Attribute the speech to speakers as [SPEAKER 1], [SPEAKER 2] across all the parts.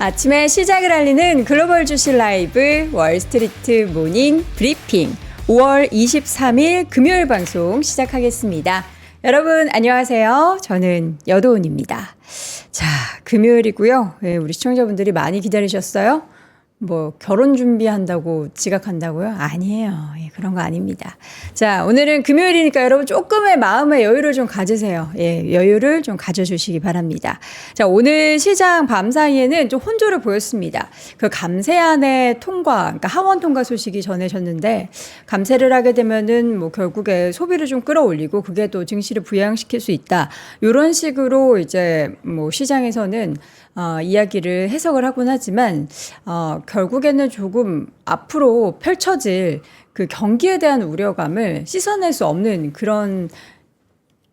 [SPEAKER 1] 아침에 시작을 알리는 글로벌 주식 라이브 월스트리트 모닝 브리핑 5월 23일 금요일 방송 시작하겠습니다. 여러분 안녕하세요. 저는 여도은입니다. 자, 금요일이고요. 우리 시청자분들이 많이 기다리셨어요. 뭐 결혼 준비한다고 지각한다고요? 아니에요. 그런 거 아닙니다. 자, 오늘은 금요일이니까 여러분 조금의 마음의 여유를 좀 가지세요. 여유를 좀 가져주시기 바랍니다. 자, 오늘 시장 밤 사이에는 좀 혼조를 보였습니다. 그 감세안의 통과, 그러니까 하원 통과 소식이 전해졌는데 감세를 하게 되면은 뭐 결국에 소비를 좀 끌어올리고 그게 또 증시를 부양시킬 수 있다. 이런 식으로 이제 뭐 시장에서는 이야기를 해석을 하곤 하지만 결국에는 조금 앞으로 펼쳐질 그 경기에 대한 우려감을 씻어낼 수 없는 그런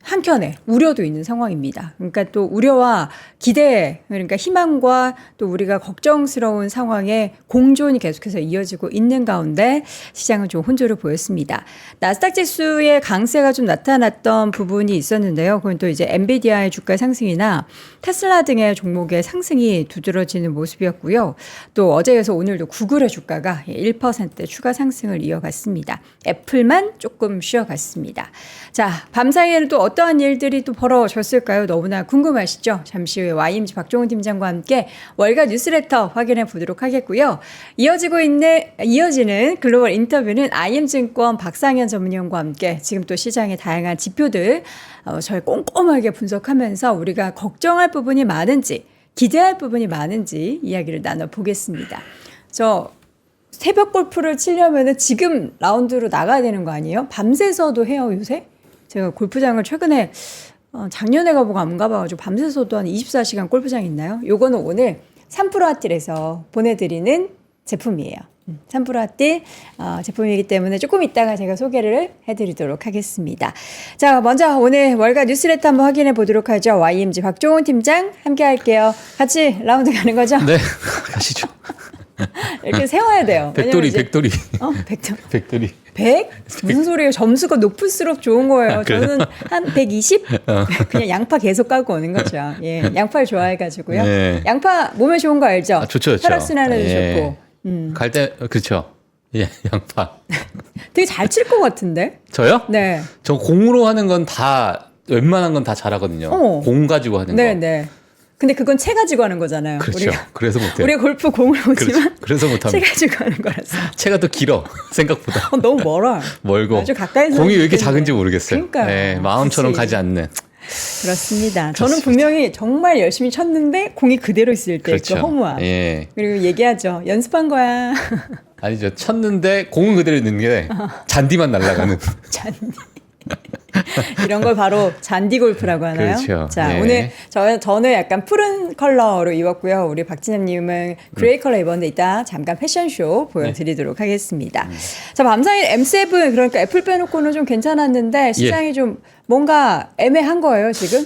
[SPEAKER 1] 한켠에 우려도 있는 상황입니다. 그러니까 또 우려와 기대, 그러니까 희망과 또 우리가 걱정스러운 상황에 공존이 계속해서 이어지고 있는 가운데 시장은 좀 혼조를 보였습니다. 나스닥 지수의 강세가 좀 나타났던 부분이 있었는데요. 그건 또 이제 엔비디아의 주가 상승이나 테슬라 등의 종목의 상승이 두드러지는 모습이었고요. 또 어제에서 오늘도 구글의 주가가 1% 추가 상승을 이어갔습니다. 애플만 조금 쉬어갔습니다. 자, 밤사이에는 또 어떠한 일들이 또 벌어졌을까요? 너무나 궁금하시죠? 잠시 후에 YMG 박종훈 팀장과 함께 월가 뉴스레터 확인해 보도록 하겠고요. 이어지는 글로벌 인터뷰는 IM증권 박상현 전문위원과 함께 지금 또 시장의 다양한 지표들 저희 꼼꼼하게 분석하면서 우리가 걱정할 부분이 많은지 기대할 부분이 많은지 이야기를 나눠보겠습니다. 저 새벽 골프를 치려면 지금 라운드로 나가야 되는 거 아니에요? 밤새서도 해요 요새? 제가 골프장을 최근에 작년에 가보고 안 가봐가지고 밤새서도 한 24시간 골프장 있나요? 요거는 오늘 삼프로아틸에서 보내드리는 제품이에요. 삼프로아틸 제품이기 때문에 조금 이따가 제가 소개를 해드리도록 하겠습니다. 자, 먼저 오늘 월가 뉴스레터 한번 확인해 보도록 하죠. YMG 박종훈 팀장 함께 할게요. 같이 라운드 가는 거죠?
[SPEAKER 2] 네, 가시죠.
[SPEAKER 1] 이렇게 세워야 돼요.
[SPEAKER 2] 백돌이.
[SPEAKER 1] 백돌이. 100? 무슨 소리예요? 점수가 높을수록 좋은 거예요.
[SPEAKER 2] 그래?
[SPEAKER 1] 저는 한 120? 그냥 양파 계속 까고 오는 거죠. 예, 양파를 좋아해가지고요.
[SPEAKER 2] 네.
[SPEAKER 1] 양파 몸에 좋은 거 알죠?
[SPEAKER 2] 좋죠.
[SPEAKER 1] 혈액순환에도
[SPEAKER 2] 예.
[SPEAKER 1] 좋고.
[SPEAKER 2] 갈 때, 그렇죠. 예, 양파.
[SPEAKER 1] 되게 잘 칠 것 같은데?
[SPEAKER 2] 저요?
[SPEAKER 1] 네.
[SPEAKER 2] 저 공으로 하는 건 다, 웬만한 건 다 잘하거든요. 공 가지고 하는 거.
[SPEAKER 1] 네. 근데 그건 채 가지고 하는 거잖아요.
[SPEAKER 2] 그렇죠. 그래서 못해요.
[SPEAKER 1] 우리가 골프 공을 보지만
[SPEAKER 2] 그래서 못합니다.
[SPEAKER 1] 채 가지고 하는 거라서.
[SPEAKER 2] 채가 더 길어, 생각보다.
[SPEAKER 1] 너무 멀어요.
[SPEAKER 2] 멀고.
[SPEAKER 1] 아주 가까이서
[SPEAKER 2] 공이 왜 이렇게 작은지 모르겠어요.
[SPEAKER 1] 그러니까요.
[SPEAKER 2] 네, 마음처럼
[SPEAKER 1] 그치.
[SPEAKER 2] 가지 않는.
[SPEAKER 1] 그렇습니다. 저는
[SPEAKER 2] 그렇습니다.
[SPEAKER 1] 분명히 정말 열심히 쳤는데 공이 그대로 있을 때
[SPEAKER 2] 그렇죠.
[SPEAKER 1] 그 허무함.
[SPEAKER 2] 예.
[SPEAKER 1] 그리고 얘기하죠. 연습한 거야.
[SPEAKER 2] 아니죠. 쳤는데 공은 그대로 있는 게 잔디만 날아가는.
[SPEAKER 1] 잔디. 이런 걸 바로 잔디 골프라고 하나요?
[SPEAKER 2] 그렇죠.
[SPEAKER 1] 자,
[SPEAKER 2] 예.
[SPEAKER 1] 오늘 저는 약간 푸른 컬러로 입었고요. 우리 박진영님은 그레이 컬러 입었는데 이따 잠깐 패션쇼 보여드리도록 하겠습니다. 자, 밤사이 M7 그러니까 애플 빼놓고는 좀 괜찮았는데 시장이 좀 뭔가 애매한 거예요 지금?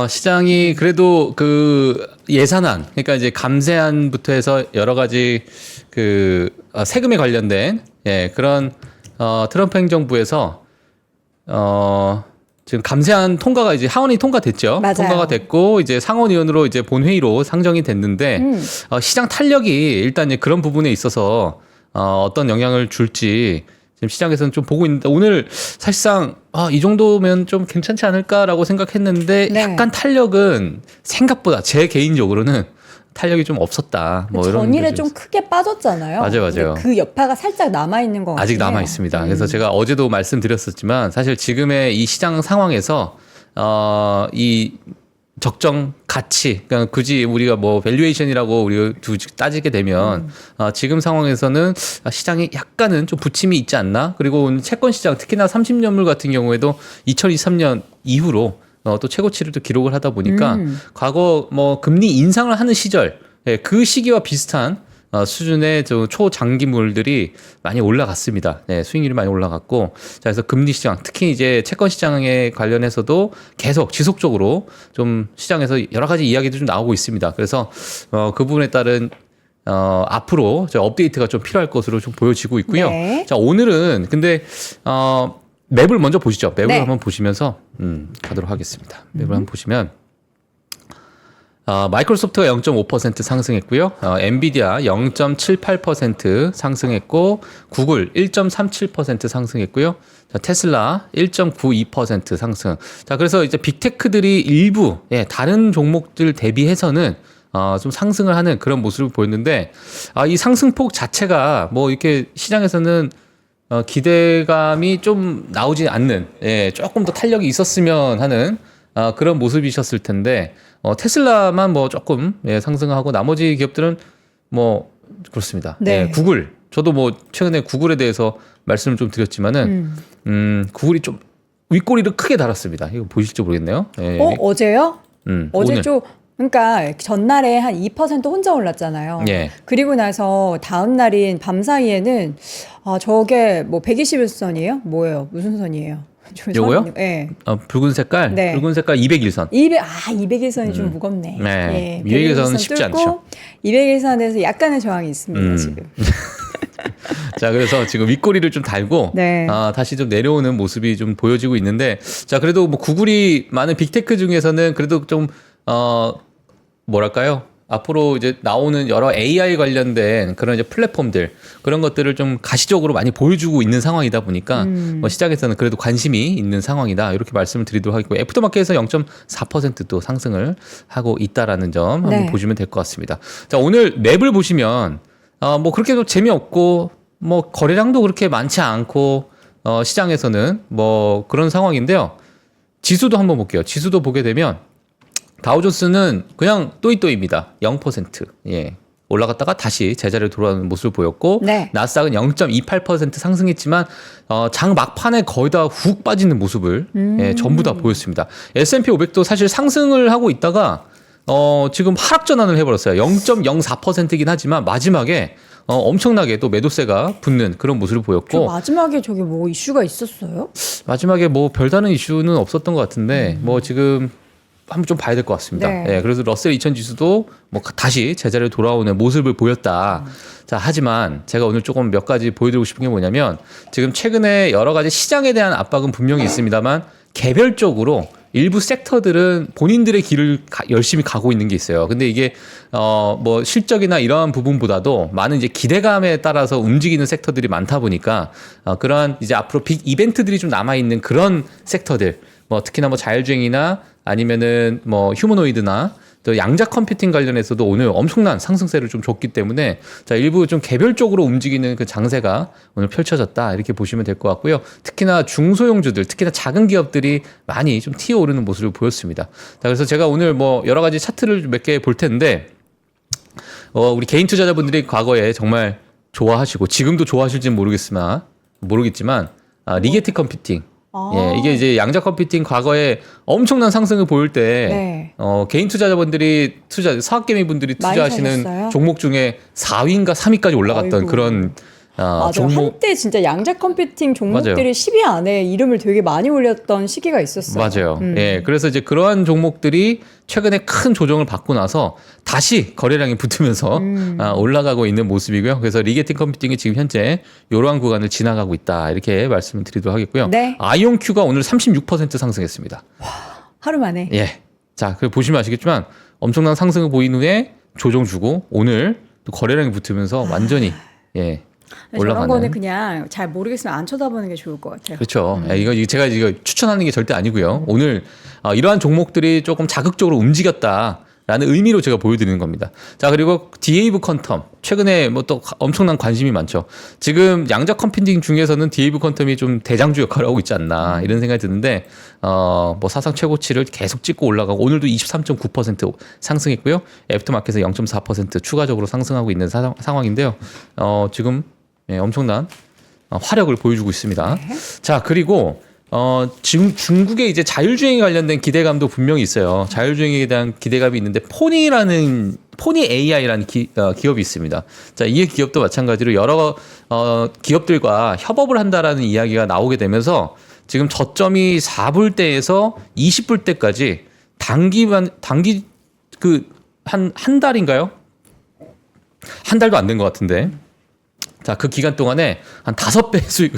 [SPEAKER 2] 시장이 그래도 그 예산안, 그러니까 이제 감세안부터 해서 여러 가지 그 세금에 관련된 그런 트럼프 행정부에서 지금 감세안 통과가 이제 하원이 통과됐죠.
[SPEAKER 1] 맞아요.
[SPEAKER 2] 통과가 됐고 이제 상원의원으로 이제 본회의로 상정이 됐는데 시장 탄력이 일단 이제 그런 부분에 있어서 어떤 영향을 줄지 지금 시장에서는 좀 보고 있는데 오늘 사실상 이 정도면 좀 괜찮지 않을까라고 생각했는데 약간 탄력은 생각보다 제 개인적으로는 탄력이 좀 없었다. 뭐 이런
[SPEAKER 1] 전일에 좀 크게 빠졌잖아요.
[SPEAKER 2] 맞아요.
[SPEAKER 1] 그 여파가 살짝 남아 있는 것 같아요.
[SPEAKER 2] 아직 남아 있습니다. 그래서 제가 어제도 말씀드렸었지만 사실 지금의 이 시장 상황에서 이 적정 가치, 그러니까 굳이 우리가 뭐 밸류에이션이라고 우리가 따지게 되면 지금 상황에서는 시장이 약간은 좀 부침이 있지 않나? 그리고 오늘 채권 시장 특히나 30년물 같은 경우에도 2023년 이후로 또 최고치를 또 기록을 하다 보니까 과거 뭐 금리 인상을 하는 시절 그 시기와 비슷한 수준의 초장기물들이 많이 올라갔습니다. 수익률이 많이 올라갔고, 자, 그래서 금리 시장, 특히 이제 채권 시장에 관련해서도 계속 지속적으로 좀 시장에서 여러 가지 이야기도 좀 나오고 있습니다. 그래서 그 부분에 따른 앞으로 업데이트가 좀 필요할 것으로 좀 보여지고 있고요.
[SPEAKER 1] 네.
[SPEAKER 2] 자, 오늘은 근데 맵을 먼저 보시죠. 맵을
[SPEAKER 1] 네.
[SPEAKER 2] 한번 보시면서 가도록 하겠습니다. 맵을 한번 보시면 마이크로소프트가 0.5% 상승했고요. 엔비디아 0.78% 상승했고, 구글 1.37% 상승했고요. 자, 테슬라 1.92% 상승. 자, 그래서 이제 빅테크들이 일부 다른 종목들 대비해서는 좀 상승을 하는 그런 모습을 보였는데, 이 상승폭 자체가 뭐 이렇게 시장에서는 기대감이 좀 나오지 않는, 조금 더 탄력이 있었으면 하는 그런 모습이셨을 텐데, 테슬라만 뭐 조금 상승하고 나머지 기업들은 뭐 그렇습니다.
[SPEAKER 1] 네.
[SPEAKER 2] 구글, 저도 뭐 최근에 구글에 대해서 말씀을 좀 드렸지만은 구글이 좀 윗꼬리를 크게 달았습니다. 이거 보실지 모르겠네요.
[SPEAKER 1] 어제요? 어제
[SPEAKER 2] 오늘.
[SPEAKER 1] 좀 그러니까 전날에 한 2% 혼자 올랐잖아요.
[SPEAKER 2] 예.
[SPEAKER 1] 그리고 나서 다음 날인 밤 사이에는 저게 뭐 121선이에요? 뭐예요? 무슨 선이에요?
[SPEAKER 2] 요거요?
[SPEAKER 1] 네.
[SPEAKER 2] 붉은 색깔,
[SPEAKER 1] 네.
[SPEAKER 2] 붉은 색깔 201선.
[SPEAKER 1] 201선이 좀 무겁네.
[SPEAKER 2] 네. 201선은 쉽지 않죠.
[SPEAKER 1] 201선에서 약간의 저항이 있습니다, 지금.
[SPEAKER 2] 자, 그래서 지금 윗꼬리를 좀 달고
[SPEAKER 1] 네.
[SPEAKER 2] 다시 좀 내려오는 모습이 좀 보여지고 있는데, 자, 그래도 뭐 구글이 많은 빅테크 중에서는 그래도 좀 뭐랄까요? 앞으로 이제 나오는 여러 AI 관련된 그런 이제 플랫폼들, 그런 것들을 좀 가시적으로 많이 보여주고 있는 상황이다 보니까 뭐 시장에서는 그래도 관심이 있는 상황이다, 이렇게 말씀을 드리도록 하겠고, 애프터마켓에서 0.4%또 상승을 하고 있다라는 점 한번 보시면 될 것 같습니다. 자, 오늘 랩을 보시면 뭐 그렇게도 재미없고 뭐 거래량도 그렇게 많지 않고 시장에서는 뭐 그런 상황인데요. 지수도 한번 볼게요. 지수도 보게 되면 다우존스는 그냥 또이또이입니다. 0%. 올라갔다가 다시 제자리로 돌아오는 모습을 보였고,
[SPEAKER 1] 네.
[SPEAKER 2] 나스닥은 0.28% 상승했지만 장 막판에 거의 다 훅 빠지는 모습을 전부 다 보였습니다. S&P 500도 사실 상승을 하고 있다가 지금 하락 전환을 해버렸어요. 0.04%이긴 하지만 마지막에 엄청나게 또 매도세가 붙는 그런 모습을 보였고,
[SPEAKER 1] 마지막에 저게 뭐 이슈가 있었어요?
[SPEAKER 2] 마지막에 뭐 별다른 이슈는 없었던 것 같은데 뭐 지금 한번 좀 봐야 될 것 같습니다.
[SPEAKER 1] 네.
[SPEAKER 2] 그래서 러셀 2000 지수도 뭐 다시 제자리로 돌아오는 모습을 보였다. 자, 하지만 제가 오늘 조금 몇 가지 보여드리고 싶은 게 뭐냐면, 지금 최근에 여러 가지 시장에 대한 압박은 분명히 있습니다만, 개별적으로 일부 섹터들은 본인들의 길을 열심히 가고 있는 게 있어요. 근데 이게 뭐 실적이나 이러한 부분보다도 많은 이제 기대감에 따라서 움직이는 섹터들이 많다 보니까 그러한 이제 앞으로 빅 이벤트들이 좀 남아 있는 그런 섹터들, 뭐 특히나 뭐 자율주행이나 아니면은 뭐 휴머노이드나 또 양자 컴퓨팅 관련해서도 오늘 엄청난 상승세를 좀 줬기 때문에, 자, 일부 좀 개별적으로 움직이는 그 장세가 오늘 펼쳐졌다, 이렇게 보시면 될 것 같고요. 특히나 중소형주들, 특히나 작은 기업들이 많이 좀 튀어오르는 모습을 보였습니다. 자, 그래서 제가 오늘 뭐 여러 가지 차트를 몇 개 볼 텐데, 우리 개인 투자자분들이 과거에 정말 좋아하시고 지금도 좋아하실지는 모르겠지만 리게티 컴퓨팅. 이게 이제 양자 컴퓨팅 과거에 엄청난 상승을 보일 때 개인 투자자분들이 사학개미 분들이 투자하시는 종목 중에 4위인가 3위까지 올라갔던
[SPEAKER 1] 아이고.
[SPEAKER 2] 그런
[SPEAKER 1] 맞아요.
[SPEAKER 2] 종목.
[SPEAKER 1] 한때 진짜 양자 컴퓨팅 종목들이
[SPEAKER 2] 맞아요.
[SPEAKER 1] 10위 안에 이름을 되게 많이 올렸던 시기가 있었어요.
[SPEAKER 2] 맞아요. 그래서 이제 그러한 종목들이 최근에 큰 조정을 받고 나서 다시 거래량이 붙으면서 올라가고 있는 모습이고요. 그래서 리게팅 컴퓨팅이 지금 현재 이러한 구간을 지나가고 있다, 이렇게 말씀을 드리도록 하겠고요.
[SPEAKER 1] 네.
[SPEAKER 2] 아이온큐가 오늘 36% 상승했습니다.
[SPEAKER 1] 하루 만에.
[SPEAKER 2] 자, 그 보시면 아시겠지만 엄청난 상승을 보인 후에 조정 주고 오늘 또 거래량이 붙으면서 완전히 올라가는.
[SPEAKER 1] 저런 거는 그냥 잘 모르겠으면 안 쳐다보는 게 좋을 것 같아요.
[SPEAKER 2] 그렇죠. 이거 제가 이거 추천하는 게 절대 아니고요. 오늘 이러한 종목들이 조금 자극적으로 움직였다라는 의미로 제가 보여드리는 겁니다. 자, 그리고 디에이브 퀀텀 최근에 뭐 또 엄청난 관심이 많죠. 지금 양자 컴퓨팅 중에서는 디에이브 퀀텀이 좀 대장주 역할을 하고 있지 않나, 이런 생각이 드는데 뭐 사상 최고치를 계속 찍고 올라가고 오늘도 23.9% 상승했고요. 애프터마켓에서 0.4% 추가적으로 상승하고 있는 상황인데요. 지금 엄청난 화력을 보여주고 있습니다. 자, 그리고 지금 중국의 이제 자율주행에 관련된 기대감도 분명히 있어요. 자율주행에 대한 기대감이 있는데 포니 AI라는 기업이 있습니다. 자, 이 기업도 마찬가지로 여러 기업들과 협업을 한다라는 이야기가 나오게 되면서 지금 저점이 4불대에서 20불대까지 단기 한 달인가요? 한 달도 안 된 것 같은데 자, 그 기간 동안에 한 5배 수익,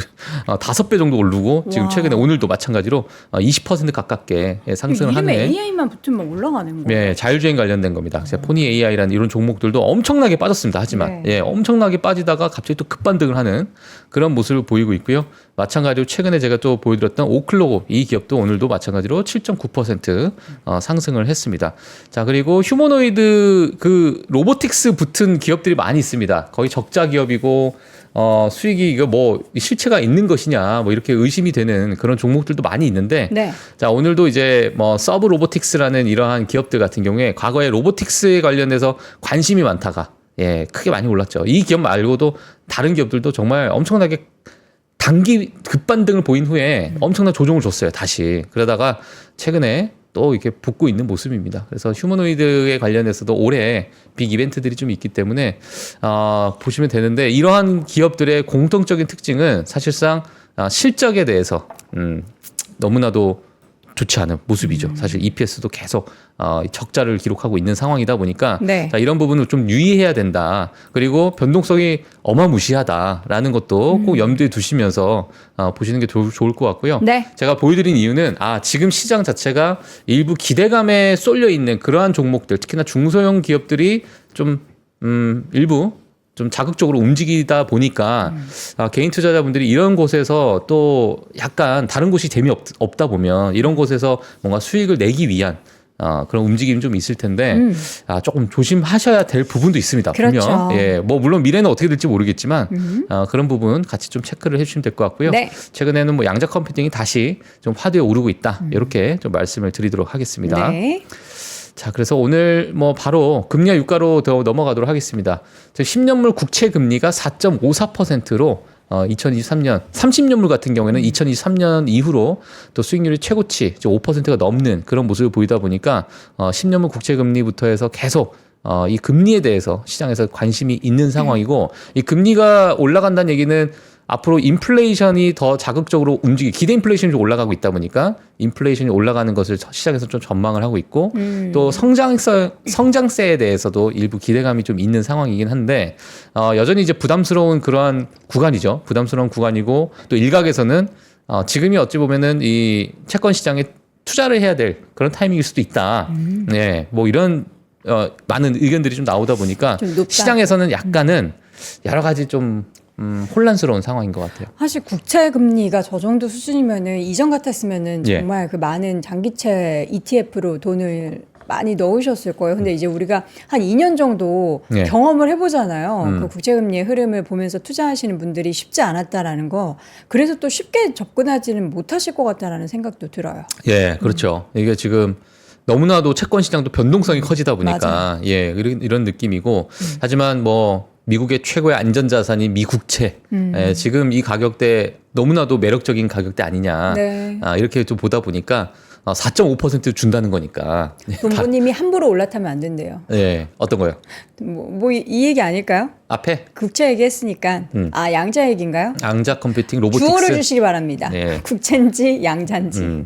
[SPEAKER 2] 5배 정도 오르고 지금
[SPEAKER 1] 와.
[SPEAKER 2] 최근에 오늘도 마찬가지로 20% 가깝게 상승을
[SPEAKER 1] 이름에
[SPEAKER 2] 하는.
[SPEAKER 1] AI만 붙으면 올라가는 거예요.
[SPEAKER 2] 네, 자율주행 관련된 겁니다. 포니 AI라는 이런 종목들도 엄청나게 빠졌습니다. 하지만
[SPEAKER 1] 네.
[SPEAKER 2] 예, 엄청나게 빠지다가 갑자기 또 급반등을 하는 그런 모습을 보이고 있고요. 마찬가지로 최근에 제가 또 보여드렸던 오클로고 이 기업도 오늘도 마찬가지로 7.9% 상승을 했습니다. 자, 그리고 휴머노이드 그 로보틱스 붙은 기업들이 많이 있습니다. 거의 적자 기업이고 수익이 이거 뭐 실체가 있는 것이냐 뭐 이렇게 의심이 되는 그런 종목들도 많이 있는데
[SPEAKER 1] 네.
[SPEAKER 2] 자, 오늘도 이제 뭐 서브 로보틱스라는 이러한 기업들 같은 경우에 과거에 로보틱스에 관련해서 관심이 많다가 예, 크게 많이 올랐죠. 이 기업 말고도 다른 기업들도 정말 엄청나게 단기 급반등을 보인 후에 엄청난 조정을 줬어요. 다시. 그러다가 최근에 또 이렇게 붙고 있는 모습입니다. 그래서 휴머노이드에 관련해서도 올해 빅 이벤트들이 좀 있기 때문에 보시면 되는데 이러한 기업들의 공통적인 특징은 사실상 실적에 대해서 너무나도 좋지 않은 모습이죠. 사실 EPS도 계속 적자를 기록하고 있는 상황이다 보니까
[SPEAKER 1] 네.
[SPEAKER 2] 자, 이런 부분을 좀 유의해야 된다. 그리고 변동성이 어마무시하다라는 것도 꼭 염두에 두시면서 보시는 게 좋을 것 같고요.
[SPEAKER 1] 네.
[SPEAKER 2] 제가 보여드린 이유는 지금 시장 자체가 일부 기대감에 쏠려 있는 그러한 종목들, 특히나 중소형 기업들이 좀 일부 좀 자극적으로 움직이다 보니까 개인 투자자분들이 이런 곳에서 또 약간 다른 곳이 재미없다 보면 이런 곳에서 뭔가 수익을 내기 위한 그런 움직임이 좀 있을 텐데 조금 조심하셔야 될 부분도 있습니다.
[SPEAKER 1] 그렇죠.
[SPEAKER 2] 분명. 예, 뭐 물론 미래는 어떻게 될지 모르겠지만 그런 부분 같이 좀 체크를 해주시면 될 것 같고요.
[SPEAKER 1] 네.
[SPEAKER 2] 최근에는 뭐 양자 컴퓨팅이 다시 좀 화두에 오르고 있다. 이렇게 좀 말씀을 드리도록 하겠습니다.
[SPEAKER 1] 네.
[SPEAKER 2] 자, 그래서 오늘 뭐 바로 금리와 유가로 더 넘어가도록 하겠습니다. 10년물 국채 금리가 4.54%로 2023년 30년물 같은 경우에는 2023년 이후로 또 수익률이 최고치 5%가 넘는 그런 모습을 보이다 보니까 10년물 국채 금리부터 해서 계속 이 금리에 대해서 시장에서 관심이 있는 상황이고 이 금리가 올라간다는 얘기는 앞으로 인플레이션이 더 자극적으로 기대 인플레이션이 좀 올라가고 있다 보니까 인플레이션이 올라가는 것을 시장에서 좀 전망을 하고 있고 또 성장세에 대해서도 일부 기대감이 좀 있는 상황이긴 한데 여전히 이제 부담스러운 그러한 구간이죠. 부담스러운 구간이고 또 일각에서는 지금이 어찌 보면은 이 채권 시장에 투자를 해야 될 그런 타이밍일 수도 있다. 네, 뭐 이런 많은 의견들이 좀 나오다 보니까
[SPEAKER 1] 좀 높다.
[SPEAKER 2] 시장에서는 약간은 여러 가지 좀 혼란스러운 상황인 것 같아요.
[SPEAKER 1] 사실 국채 금리가 저 정도 수준이면은 이전 같았으면은
[SPEAKER 2] 예.
[SPEAKER 1] 정말 그 많은 장기채 ETF로 돈을 많이 넣으셨을 거예요. 근데 이제 우리가 한 2년 정도
[SPEAKER 2] 예.
[SPEAKER 1] 경험을 해보잖아요. 그 국제금리의 흐름을 보면서 투자하시는 분들이 쉽지 않았다라는 거. 그래서 또 쉽게 접근하지는 못하실 것 같다라는 생각도 들어요.
[SPEAKER 2] 예, 그렇죠. 이게 지금 너무나도 채권 시장도 변동성이 커지다 보니까 예, 이런 느낌이고 하지만 뭐 미국의 최고의 안전자산인 미국채 예, 지금 이 가격대 너무나도 매력적인 가격대 아니냐
[SPEAKER 1] 네.
[SPEAKER 2] 이렇게 좀 보다 보니까 4.5% 준다는 거니까
[SPEAKER 1] 돈보님이 함부로 올라타면 안 된대요.
[SPEAKER 2] 예, 어떤 거요?
[SPEAKER 1] 이 얘기 아닐까요?
[SPEAKER 2] 앞에
[SPEAKER 1] 국채 얘기했으니까 양자 얘기인가요?
[SPEAKER 2] 양자 컴퓨팅 로보틱스
[SPEAKER 1] 주어를 주시기 바랍니다.
[SPEAKER 2] 네.
[SPEAKER 1] 국채인지 양자인지.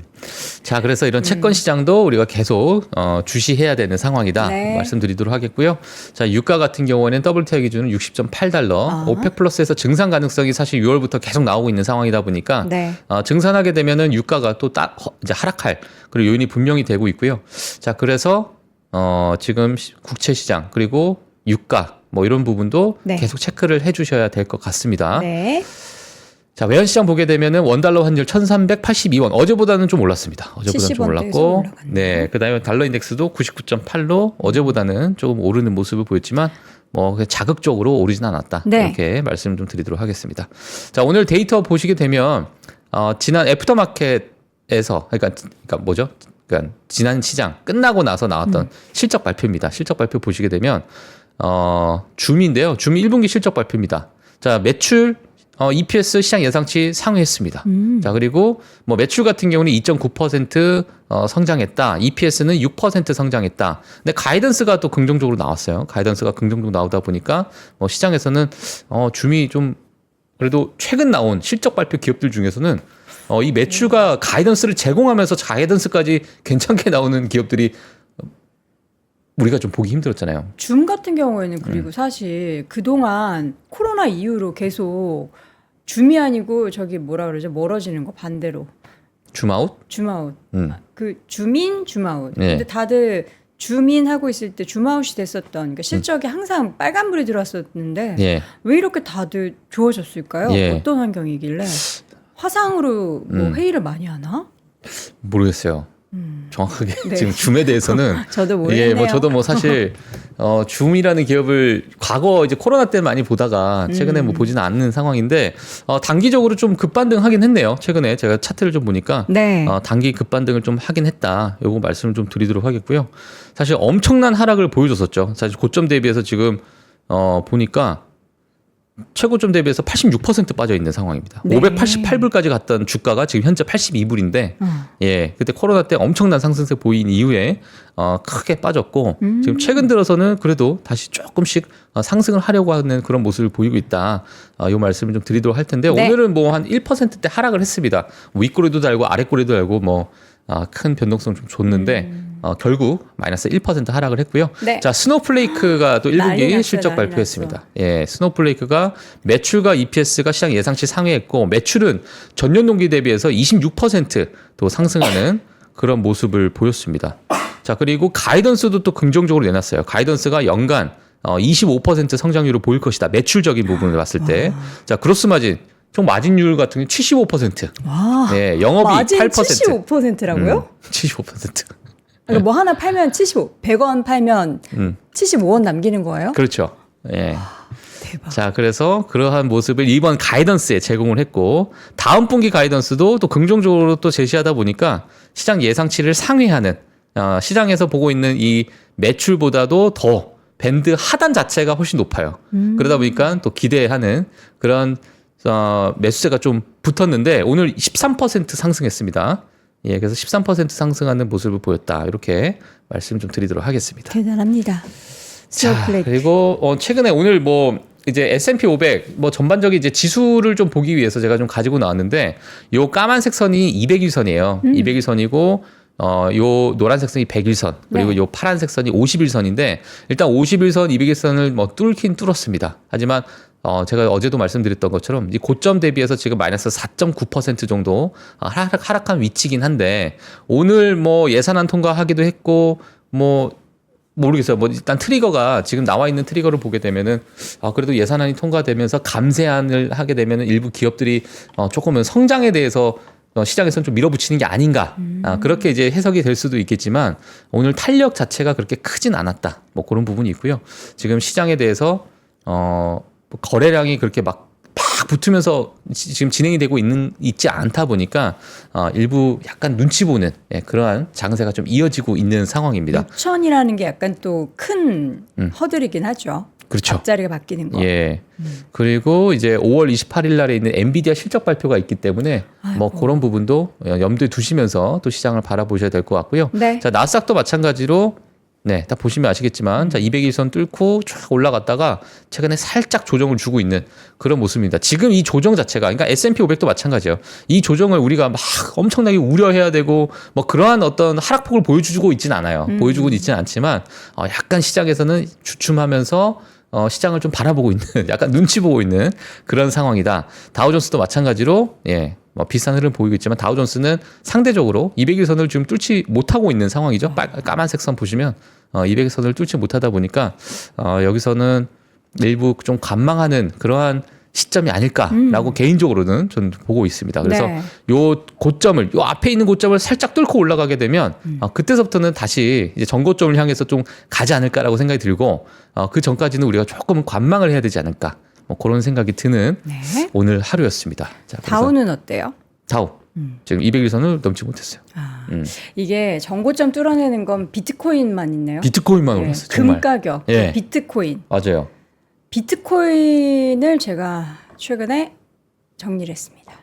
[SPEAKER 2] 자, 그래서 이런 채권 시장도 우리가 계속 주시해야 되는 상황이다
[SPEAKER 1] 네.
[SPEAKER 2] 말씀드리도록 하겠고요. 자, 유가 같은 경우에는 WTI 기준은 60.8달러. 오펙 플러스에서 증산 가능성이 사실 6월부터 계속 나오고 있는 상황이다 보니까
[SPEAKER 1] 네.
[SPEAKER 2] 증산하게 되면은 유가가 또 이제 하락할 그리고 요인이 분명히 되고 있고요. 자, 그래서 지금 국채 시장 그리고 유가 뭐 이런 부분도
[SPEAKER 1] 네.
[SPEAKER 2] 계속 체크를 해주셔야 될 것 같습니다.
[SPEAKER 1] 네.
[SPEAKER 2] 자, 외환시장 보게 되면은 원달러 환율 1382원. 어제보다는 좀 올랐습니다. 어제보다는 좀
[SPEAKER 1] 70원
[SPEAKER 2] 올랐고.
[SPEAKER 1] 대에서 올라갔네요.
[SPEAKER 2] 네. 그 다음에 달러 인덱스도 99.8로 어제보다는 조금 오르는 모습을 보였지만 뭐 자극적으로 오르진 않았다.
[SPEAKER 1] 네.
[SPEAKER 2] 이렇게 말씀을 좀 드리도록 하겠습니다. 자, 오늘 데이터 보시게 되면 지난 애프터마켓에서 그러니까 뭐죠? 그러니까 지난 시장 끝나고 나서 나왔던 실적 발표입니다. 실적 발표 보시게 되면 줌인데요. 줌 1분기 실적 발표입니다. 자, 매출 EPS 시장 예상치 상회했습니다. 자, 그리고 뭐 매출 같은 경우는 2.9% 성장했다. EPS는 6% 성장했다. 근데 가이던스가 또 긍정적으로 나왔어요. 가이던스가 긍정적으로 나오다 보니까 시장에서는 줌이 좀 그래도 최근 나온 실적 발표 기업들 중에서는 이 매출과 가이던스를 제공하면서 가이던스까지 괜찮게 나오는 기업들이 우리가 좀 보기 힘들었잖아요.
[SPEAKER 1] 줌 같은 경우에는 그리고 사실 그동안 코로나 이후로 계속 줌이 아니고 저기 뭐라 그러죠? 멀어지는 거 반대로.
[SPEAKER 2] 줌아웃?
[SPEAKER 1] 줌아웃. 그 줌인, 줌아웃.
[SPEAKER 2] 네.
[SPEAKER 1] 근데 다들 줌인 하고 있을 때 줌아웃이 됐었던 그러니까 실적에 항상 빨간불이 들어왔었는데
[SPEAKER 2] 예.
[SPEAKER 1] 왜 이렇게 다들 좋아졌을까요?
[SPEAKER 2] 예.
[SPEAKER 1] 어떤 환경이길래 화상으로 뭐 회의를 많이 하나?
[SPEAKER 2] 모르겠어요. 정확하게
[SPEAKER 1] 네.
[SPEAKER 2] 지금 줌에 대해서는
[SPEAKER 1] 저도 모르겠네요.
[SPEAKER 2] 예, 뭐 저도 뭐 사실 줌이라는 기업을 과거 이제 코로나 때 많이 보다가 최근에 뭐 보지는 않는 상황인데 단기적으로 좀 급반등하긴 했네요. 최근에 제가 차트를 좀 보니까
[SPEAKER 1] 네.
[SPEAKER 2] 단기 급반등을 좀 하긴 했다. 요거 말씀을 좀 드리도록 하겠고요. 사실 엄청난 하락을 보여줬었죠. 사실 고점 대비해서 지금 보니까 최고점 대비해서 86% 빠져 있는 상황입니다.
[SPEAKER 1] 네.
[SPEAKER 2] 588불까지 갔던 주가가 지금 현재 82불인데, 예, 그때 코로나 때 엄청난 상승세 보인 이후에 크게 빠졌고, 지금 최근 들어서는 그래도 다시 조금씩 상승을 하려고 하는 그런 모습을 보이고 있다. 요 말씀을 좀 드리도록 할 텐데,
[SPEAKER 1] 네.
[SPEAKER 2] 오늘은 뭐 한 1%대 하락을 했습니다. 윗꼬리도 달고 아랫꼬리도 달고 뭐 큰 변동성 좀 줬는데. 결국 마이너스 1% 하락을 했고요.
[SPEAKER 1] 네.
[SPEAKER 2] 자, 스노플레이크가 또
[SPEAKER 1] 난리
[SPEAKER 2] 1분기
[SPEAKER 1] 났어요,
[SPEAKER 2] 실적
[SPEAKER 1] 난리
[SPEAKER 2] 발표했습니다. 예, 스노플레이크가 매출과 EPS가 시장 예상치 상회했고 매출은 전년 동기 대비해서 26%또 상승하는 그런 모습을 보였습니다. 자, 그리고 가이던스도 또 긍정적으로 내놨어요. 가이던스가 연간 25% 성장률을 보일 것이다. 매출적인 부분을 봤을 때. 자, 그로스 마진 총 마진율 같은 경우 75%.
[SPEAKER 1] 와.
[SPEAKER 2] 네, 영업이
[SPEAKER 1] 마진
[SPEAKER 2] 8%.
[SPEAKER 1] 75%라고요?
[SPEAKER 2] 75%.
[SPEAKER 1] 그러니까 뭐 하나 팔면 75, 100원 팔면 75원 남기는 거예요?
[SPEAKER 2] 그렇죠. 예.
[SPEAKER 1] 대박.
[SPEAKER 2] 자, 그래서 그러한 모습을 이번 가이던스에 제공을 했고 다음 분기 가이던스도 또 긍정적으로 또 제시하다 보니까 시장 예상치를 상회하는 시장에서 보고 있는 이 매출보다도 더 밴드 하단 자체가 훨씬 높아요. 그러다 보니까 또 기대하는 그런 매수세가 좀 붙었는데 오늘 13% 상승했습니다. 예, 그래서 13% 상승하는 모습을 보였다. 이렇게 말씀 좀 드리도록 하겠습니다.
[SPEAKER 1] 대단합니다.
[SPEAKER 2] 자,
[SPEAKER 1] 스노플레이크.
[SPEAKER 2] 그리고 최근에 오늘 뭐 이제 S&P 500 뭐 전반적인 이제 지수를 좀 보기 위해서 제가 좀 가지고 나왔는데 요 까만색 선이 200일선이에요. 200일선이고 요 노란색 선이 100일선 그리고
[SPEAKER 1] 네.
[SPEAKER 2] 요 파란색 선이 50일선인데 일단 50일선, 200일선을 뭐 뚫긴 뚫었습니다. 하지만 제가 어제도 말씀드렸던 것처럼 이 고점 대비해서 지금 마이너스 4.9% 정도 하락한 위치긴 한데 오늘 뭐 예산안 통과하기도 했고 뭐 모르겠어요. 뭐 일단 트리거가 지금 나와 있는 트리거를 보게 되면은 그래도 예산안이 통과되면서 감세안을 하게 되면은 일부 기업들이 조금은 성장에 대해서 시장에서는 좀 밀어붙이는 게 아닌가. 그렇게 이제 해석이 될 수도 있겠지만 오늘 탄력 자체가 그렇게 크진 않았다. 뭐 그런 부분이 있고요. 지금 시장에 대해서 거래량이 그렇게 막 붙으면서 지금 진행이 되고 있지 않다 보니까 일부 약간 눈치 보는 그러한 장세가 좀 이어지고 있는 상황입니다.
[SPEAKER 1] 6천이라는 게 약간 또 큰 허들이긴 하죠.
[SPEAKER 2] 그렇죠.
[SPEAKER 1] 앞자리가 바뀌는 거.
[SPEAKER 2] 예. 그리고 이제 5월 28일 날에 있는 엔비디아 실적 발표가 있기 때문에 뭐
[SPEAKER 1] 아이고.
[SPEAKER 2] 그런 부분도 염두에 두시면서 또 시장을 바라보셔야 될 것 같고요.
[SPEAKER 1] 네.
[SPEAKER 2] 자, 나스닥도 마찬가지로 네, 딱 보시면 아시겠지만 자, 200일선 뚫고 쫙 올라갔다가 최근에 살짝 조정을 주고 있는 그런 모습입니다. 지금 이 조정 자체가 그러니까 S&P 500도 마찬가지예요. 이 조정을 우리가 막 엄청나게 우려해야 되고 뭐 그러한 어떤 하락폭을 보여주고 있지는 않아요. 보여주고 있지는 않지만 약간 시장에서는 주춤하면서 시장을 좀 바라보고 있는 약간 눈치 보고 있는 그런 상황이다. 다우존스도 마찬가지로 예. 뭐 비슷한 흐름 보이고 있지만 다우존스는 상대적으로 200일선을 지금 뚫지 못하고 있는 상황이죠. 까만색 선 보시면 200일선을 뚫지 못하다 보니까 여기서는 일부 좀 관망하는 그러한 시점이 아닐까라고 개인적으로는 저는 보고 있습니다. 그래서
[SPEAKER 1] 네.
[SPEAKER 2] 요 앞에 있는 고점을 살짝 뚫고 올라가게 되면 그때서부터는 다시 이제 전고점을 향해서 좀 가지 않을까라고 생각이 들고 그 전까지는 우리가 조금 관망을 해야 되지 않을까. 뭐 그런 생각이 드는
[SPEAKER 1] 네.
[SPEAKER 2] 오늘 하루였습니다. 자, 그래서
[SPEAKER 1] 다우는 어때요?
[SPEAKER 2] 다우 지금 200일선을 넘지 못했어요.
[SPEAKER 1] 이게 정고점 뚫어내는 건 비트코인만 있네요.
[SPEAKER 2] 비트코인만 올랐어요. 정말.
[SPEAKER 1] 금 가격,
[SPEAKER 2] 예.
[SPEAKER 1] 비트코인.
[SPEAKER 2] 맞아요.
[SPEAKER 1] 비트코인을 제가 최근에 정리를 했습니다.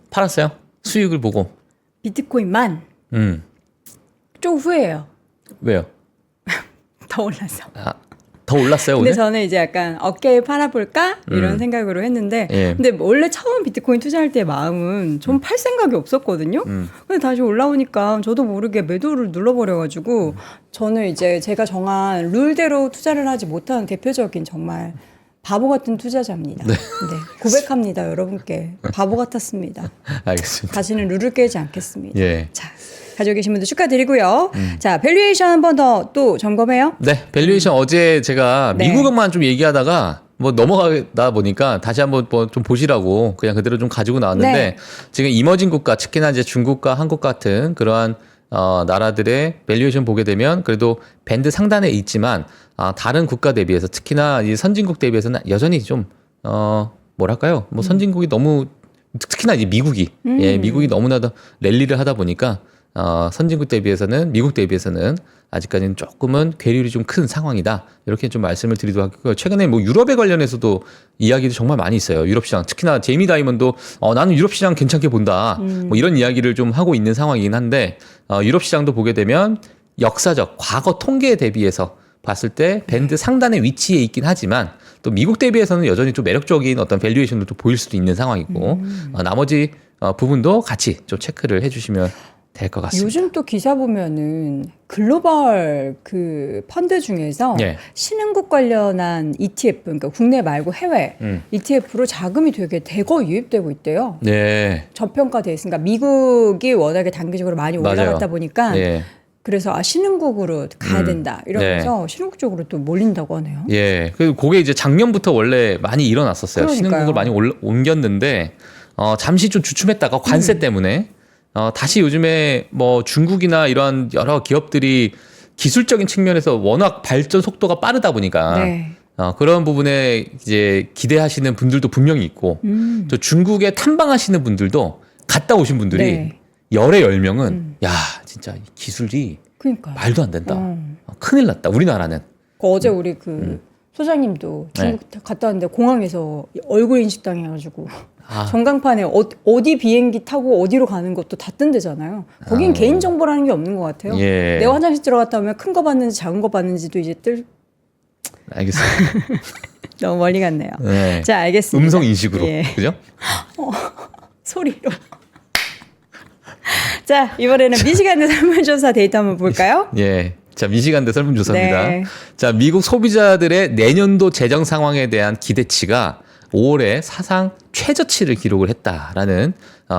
[SPEAKER 2] 팔았어요. 수익을 보고.
[SPEAKER 1] 비트코인만 좀 후회해요.
[SPEAKER 2] 왜요?
[SPEAKER 1] 더 올라서.
[SPEAKER 2] 더 올랐어요
[SPEAKER 1] 근데
[SPEAKER 2] 오늘?
[SPEAKER 1] 저는 이제 약간 어깨에 팔아볼까 이런 생각으로 했는데,
[SPEAKER 2] 예.
[SPEAKER 1] 근데 원래 처음 비트코인 투자할 때 마음은 좀 팔 생각이 없었거든요. 근데 다시 올라오니까 저도 모르게 매도를 눌러버려가지고 저는 이제 제가 정한 룰대로 투자를 하지 못하는 대표적인 정말 바보 같은 투자자입니다. 네. 고백합니다, 여러분께. 바보 같았습니다.
[SPEAKER 2] 알겠습니다.
[SPEAKER 1] 다시는 룰을 깨지 않겠습니다.
[SPEAKER 2] 예.
[SPEAKER 1] 자, 가지고 계신 분들 축하드리고요. 자, 밸류에이션 한 번 더 또 점검해요.
[SPEAKER 2] 네, 밸류에이션 어제 제가
[SPEAKER 1] 네.
[SPEAKER 2] 미국만 좀 얘기하다가 뭐 넘어가다 보니까 다시 한번 뭐 좀 보시라고 그냥 그대로 좀 가지고 나왔는데
[SPEAKER 1] 네.
[SPEAKER 2] 지금 이머징 국가, 특히나 이제 중국과 한국 같은 그러한 나라들의 밸류에이션 보게 되면 그래도 밴드 상단에 있지만 다른 국가 대비해서 특히나 이 선진국 대비해서는 여전히 좀 뭐랄까요? 뭐 선진국이 너무 특히나 이제 미국이 미국이 너무나도 랠리를 하다 보니까 선진국 대비해서는 미국 대비해서는 아직까지는 조금은 괴리율이 좀 큰 상황이다. 이렇게 좀 말씀을 드리도록 하고요. 최근에 뭐 유럽에 관련해서도 이야기도 정말 많이 있어요. 유럽 시장. 특히나 제이미 다이먼도 나는 유럽 시장 괜찮게 본다. 뭐 이런 이야기를 좀 하고 있는 상황이긴 한데 유럽 시장도 보게 되면 역사적 과거 통계에 대비해서 봤을 때 밴드 상단의 위치에 있긴 하지만 또 미국 대비해서는 여전히 좀 매력적인 어떤 밸류에이션도 좀 보일 수도 있는 상황이고 나머지 부분도 같이 좀 체크를 해주시면 될 것 같습니다.
[SPEAKER 1] 요즘 또 기사 보면은 글로벌 그 펀드 중에서
[SPEAKER 2] 예.
[SPEAKER 1] 신흥국 관련한 ETF, 그러니까 국내 말고 해외 ETF로 자금이 되게 대거 유입되고 있대요.
[SPEAKER 2] 네.
[SPEAKER 1] 저평가돼 있으니까 미국이 워낙에 단기적으로 많이
[SPEAKER 2] 맞아요.
[SPEAKER 1] 올라갔다 보니까
[SPEAKER 2] 예.
[SPEAKER 1] 그래서 신흥국으로 가야 된다 이러면서 신흥국 쪽으로 또 몰린다고 하네요.
[SPEAKER 2] 예. 그게 이제 작년부터 원래 많이 일어났었어요.
[SPEAKER 1] 그러니까요.
[SPEAKER 2] 신흥국을 많이 옮겼는데 잠시 좀 주춤했다가 관세 때문에 다시 요즘에 뭐 중국이나 이런 여러 기업들이 기술적인 측면에서 워낙 발전 속도가 빠르다 보니까
[SPEAKER 1] 네.
[SPEAKER 2] 그런 부분에 이제 기대하시는 분들도 분명히 있고 또 중국에 탐방하시는 분들도 갔다 오신 분들이
[SPEAKER 1] 네.
[SPEAKER 2] 열의 10명은 야 진짜 이 기술이
[SPEAKER 1] 그러니까
[SPEAKER 2] 말도 안 된다. 큰일 났다. 우리나라는.
[SPEAKER 1] 어제 우리 그 소장님도 중국 갔다 왔는데 공항에서 얼굴 인식 당해가지고 전광판에 어디 비행기 타고 어디로 가는 것도 다 뜬대잖아요. 거긴 개인 정보라는 게 없는 것 같아요.
[SPEAKER 2] 예.
[SPEAKER 1] 내가 화장실 들어갔다 오면 큰 거 봤는지 작은 거 봤는지도 이제
[SPEAKER 2] 알겠습니다.
[SPEAKER 1] 너무 멀리 갔네요.
[SPEAKER 2] 네.
[SPEAKER 1] 자, 알겠습니다.
[SPEAKER 2] 음성 인식으로.
[SPEAKER 1] 예.
[SPEAKER 2] 그죠?
[SPEAKER 1] 소리로. 자, 이번에는 미시간의 설문조사 데이터 한번 볼까요?
[SPEAKER 2] 예. 자, 미시간대 설문조사입니다.
[SPEAKER 1] 네.
[SPEAKER 2] 자, 미국 소비자들의 내년도 재정 상황에 대한 기대치가 5월에 사상 최저치를 기록을 했다라는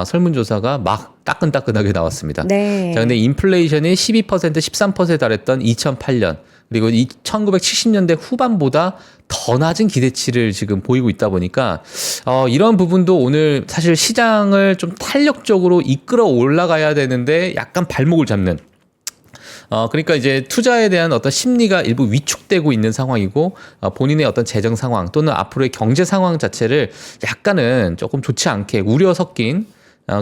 [SPEAKER 2] 설문조사가 막 따끈따끈하게 나왔습니다.
[SPEAKER 1] 네.
[SPEAKER 2] 자, 근데 인플레이션이 12%, 13%에 달했던 2008년 그리고 1970년대 후반보다 더 낮은 기대치를 지금 보이고 있다 보니까 이런 부분도 오늘 사실 시장을 좀 탄력적으로 이끌어 올라가야 되는데 약간 발목을 잡는 그러니까 이제 투자에 대한 어떤 심리가 일부 위축되고 있는 상황이고 본인의 어떤 재정 상황 또는 앞으로의 경제 상황 자체를 약간은 조금 좋지 않게 우려 섞인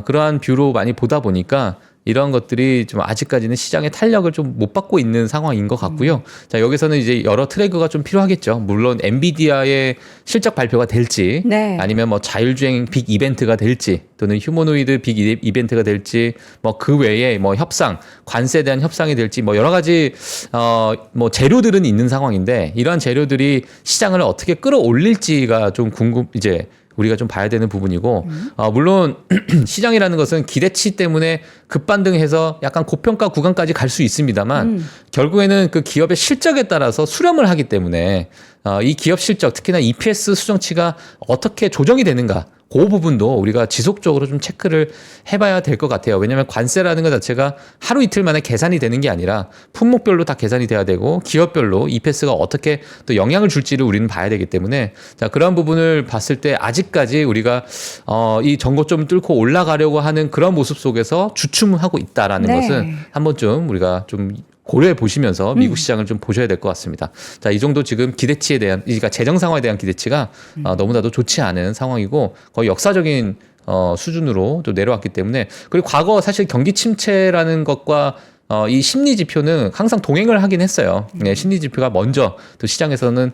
[SPEAKER 2] 그러한 뷰로 많이 보다 보니까 이런 것들이 좀 아직까지는 시장의 탄력을 좀 못 받고 있는 상황인 것 같고요. 자, 여기서는 이제 여러 트래그가 좀 필요하겠죠. 물론 엔비디아의 실적 발표가 될지
[SPEAKER 1] 네.
[SPEAKER 2] 아니면 뭐 자율주행 빅 이벤트가 될지 또는 휴머노이드 빅 이벤트가 될지 뭐 그 외에 뭐 협상, 관세에 대한 협상이 될지 뭐 여러 가지 뭐 재료들은 있는 상황인데 이러한 재료들이 시장을 어떻게 끌어올릴지가 좀 이제 우리가 좀 봐야 되는 부분이고 물론 시장이라는 것은 기대치 때문에 급반등해서 약간 고평가 구간까지 갈 수 있습니다만 결국에는 그 기업의 실적에 따라서 수렴을 하기 때문에 이 기업 실적 특히나 EPS 수정치가 어떻게 조정이 되는가 그 부분도 우리가 지속적으로 좀 체크를 해봐야 될 것 같아요. 왜냐하면 관세라는 것 자체가 하루 이틀 만에 계산이 되는 게 아니라 품목별로 다 계산이 돼야 되고 기업별로 EPS가 어떻게 또 영향을 줄지를 우리는 봐야 되기 때문에 자 그런 부분을 봤을 때 아직까지 우리가 이 전고점을 뚫고 올라가려고 하는 그런 모습 속에서 주춤하고 있다라는
[SPEAKER 1] 네.
[SPEAKER 2] 것은 한 번쯤 우리가 좀 고려해 보시면서 미국 시장을 좀 보셔야 될 것 같습니다. 자, 이 정도 지금 기대치에 대한, 그러니까 재정 상황에 대한 기대치가 너무나도 좋지 않은 상황이고 거의 역사적인 수준으로 좀 내려왔기 때문에 그리고 과거 사실 경기 침체라는 것과 이 심리 지표는 항상 동행을 하긴 했어요. 네, 심리 지표가 먼저 또 시장에서는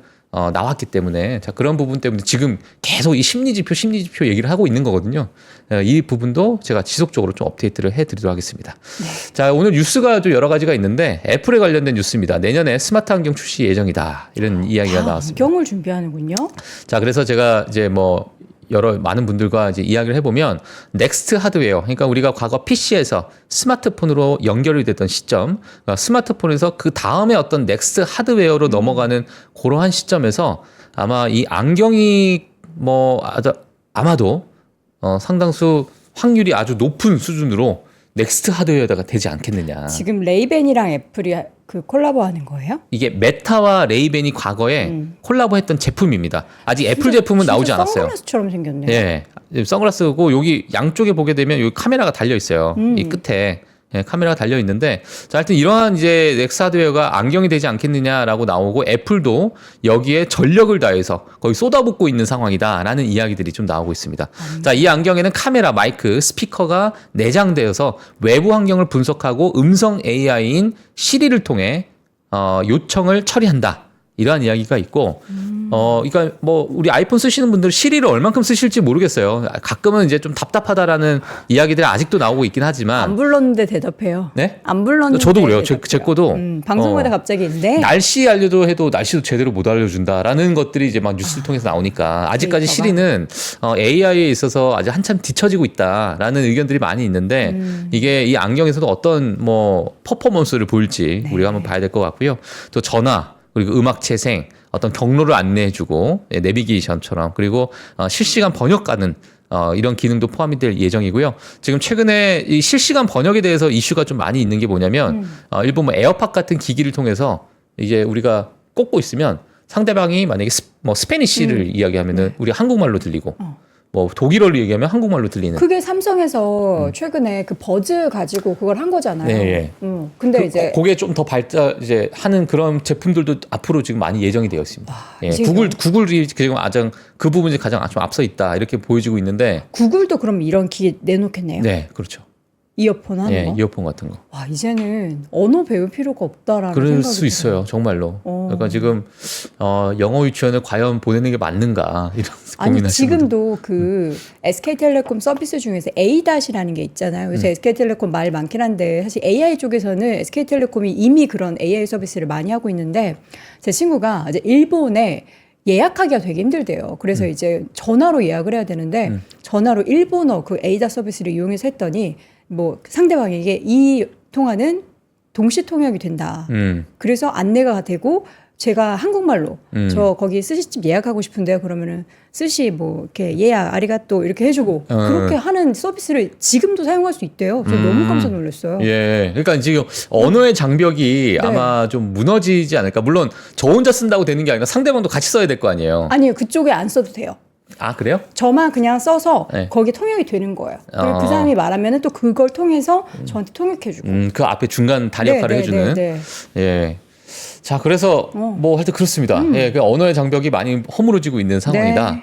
[SPEAKER 2] 나왔기 때문에 자 그런 부분 때문에 지금 계속 이 심리지표 얘기를 하고 있는 거거든요. 이 부분도 제가 지속적으로 좀 업데이트를 해드리도록 하겠습니다.
[SPEAKER 1] 네.
[SPEAKER 2] 자 오늘 뉴스가 좀 여러 가지가 있는데 애플에 관련된 뉴스입니다. 내년에 스마트 안경 출시 예정이다 이런 이야기가 나왔습니다.
[SPEAKER 1] 안경을 준비하는군요.
[SPEAKER 2] 자 그래서 제가 이제 뭐 여러 많은 분들과 이제 이야기를 해보면 넥스트 하드웨어, 그러니까 우리가 과거 PC에서 스마트폰으로 연결이 됐던 시점, 그러니까 스마트폰에서 그 다음에 어떤 넥스트 하드웨어로 넘어가는 그러한 시점에서 아마 이 안경이 뭐 아마도 상당수 확률이 아주 높은 수준으로 넥스트 하드웨어가 되지 않겠느냐.
[SPEAKER 1] 지금 레이벤이랑 애플이 그 콜라보하는 거예요?
[SPEAKER 2] 이게 메타와 레이벤이 과거에 콜라보했던 제품입니다. 아직 애플 제품은 나오지 않았어요.
[SPEAKER 1] 선글라스처럼 생겼네요.
[SPEAKER 2] 예, 선글라스고 여기 양쪽에 보게 되면 여기 카메라가 달려 있어요. 이 끝에 예, 카메라가 달려 있는데, 자, 하여튼 이러한 이제 넥스 하드웨어가 안경이 되지 않겠느냐라고 나오고 애플도 여기에 전력을 다해서 거의 쏟아붓고 있는 상황이다라는 이야기들이 좀 나오고 있습니다. 자, 이 안경에는 카메라, 마이크, 스피커가 내장되어서 외부 환경을 분석하고 음성 AI인 시리를 통해 요청을 처리한다. 이러한 이야기가 있고, 그러니까 뭐 우리 아이폰 쓰시는 분들 시리를 얼만큼 쓰실지 모르겠어요. 가끔은 이제 좀 답답하다라는 이야기들이 아직도 나오고 있긴 하지만.
[SPEAKER 1] 안 불렀는데 대답해요.
[SPEAKER 2] 네?
[SPEAKER 1] 안 불렀는데
[SPEAKER 2] 저도 그래요. 제
[SPEAKER 1] 대답해요.
[SPEAKER 2] 거도
[SPEAKER 1] 방송마다 갑자기 있는데
[SPEAKER 2] 날씨 알려도 해도 날씨도 제대로 못 알려준다라는 것들이 이제 막 뉴스를 통해서 나오니까 아직까지 시리는 AI에 있어서 아직 한참 뒤처지고 있다라는 의견들이 많이 있는데 이게 이 안경에서도 어떤 뭐 퍼포먼스를 보일지 우리가 한번 봐야 될 것 같고요. 또 전화 그리고 음악 재생, 어떤 경로를 안내해주고 내비게이션처럼 그리고 실시간 번역가는 이런 기능도 포함이 될 예정이고요. 지금 최근에 이 실시간 번역에 대해서 이슈가 좀 많이 있는 게 뭐냐면 일본 뭐 에어팟 같은 기기를 통해서 이제 우리가 꽂고 있으면 상대방이 만약에 스페니쉬를 이야기하면은 우리 한국말로 들리고 뭐 독일어를 얘기하면 한국말로 들리는.
[SPEAKER 1] 그게 삼성에서 최근에 그 버즈 가지고 그걸 한 거잖아요.
[SPEAKER 2] 네,
[SPEAKER 1] 근데 이제
[SPEAKER 2] 그게 좀 더 발달 이제 하는 그런 제품들도 앞으로 지금 많이 예정이 되어 있습니다. 예,
[SPEAKER 1] 이제
[SPEAKER 2] 구글이 지금 가장 그 부분이 가장 좀 앞서 있다 이렇게 보여지고 있는데.
[SPEAKER 1] 구글도 그럼 이런 기계 내놓겠네요.
[SPEAKER 2] 네, 그렇죠.
[SPEAKER 1] 이어폰 하는
[SPEAKER 2] 예,
[SPEAKER 1] 거.
[SPEAKER 2] 이어폰 같은 거.
[SPEAKER 1] 와, 이제는 언어 배울 필요가 없다라는
[SPEAKER 2] 그럴
[SPEAKER 1] 생각이
[SPEAKER 2] 수
[SPEAKER 1] 들어요.
[SPEAKER 2] 있어요, 정말로. 그러니까 지금 영어 유치원을 과연 보내는 게 맞는가 이런
[SPEAKER 1] 아니
[SPEAKER 2] 고민하시는
[SPEAKER 1] 지금도 그 SK텔레콤 서비스 중에서 A-이라는 게 있잖아요. 그래서 SK텔레콤 말 많긴 한데 사실 AI 쪽에서는 SK텔레콤이 이미 그런 AI 서비스를 많이 하고 있는데 제 친구가 이제 일본에 예약하기가 되게 힘들대요. 그래서 이제 전화로 예약을 해야 되는데 전화로 일본어 그 에이다 서비스를 이용해서 했더니 뭐 상대방에게 이 통화는 동시 통역이 된다. 그래서 안내가 되고 제가 한국말로 저 거기 스시집 예약하고 싶은데요. 그러면은 스시 뭐 이렇게 예약 아리가또 이렇게 해주고 그렇게 하는 서비스를 지금도 사용할 수 있대요. 저 너무 깜짝 놀랐어요.
[SPEAKER 2] 예, 그러니까 지금 언어의 장벽이
[SPEAKER 1] 네.
[SPEAKER 2] 아마 좀 무너지지 않을까. 물론 저 혼자 쓴다고 되는 게 아니라 상대방도 같이 써야 될 거 아니에요.
[SPEAKER 1] 아니요, 그쪽에 안 써도 돼요.
[SPEAKER 2] 아 그래요?
[SPEAKER 1] 저만 그냥 써서
[SPEAKER 2] 네.
[SPEAKER 1] 거기 통역이 되는 거예요. 그리고 그 사람이 말하면은 또 그걸 통해서 저한테 통역해주고.
[SPEAKER 2] 그 앞에 중간 다리
[SPEAKER 1] 네,
[SPEAKER 2] 역할을
[SPEAKER 1] 네,
[SPEAKER 2] 해주는.
[SPEAKER 1] 네, 네.
[SPEAKER 2] 예. 자, 그래서 뭐 하여튼 그렇습니다. 예, 그 언어의 장벽이 많이 허물어지고 있는 상황이다.
[SPEAKER 1] 네.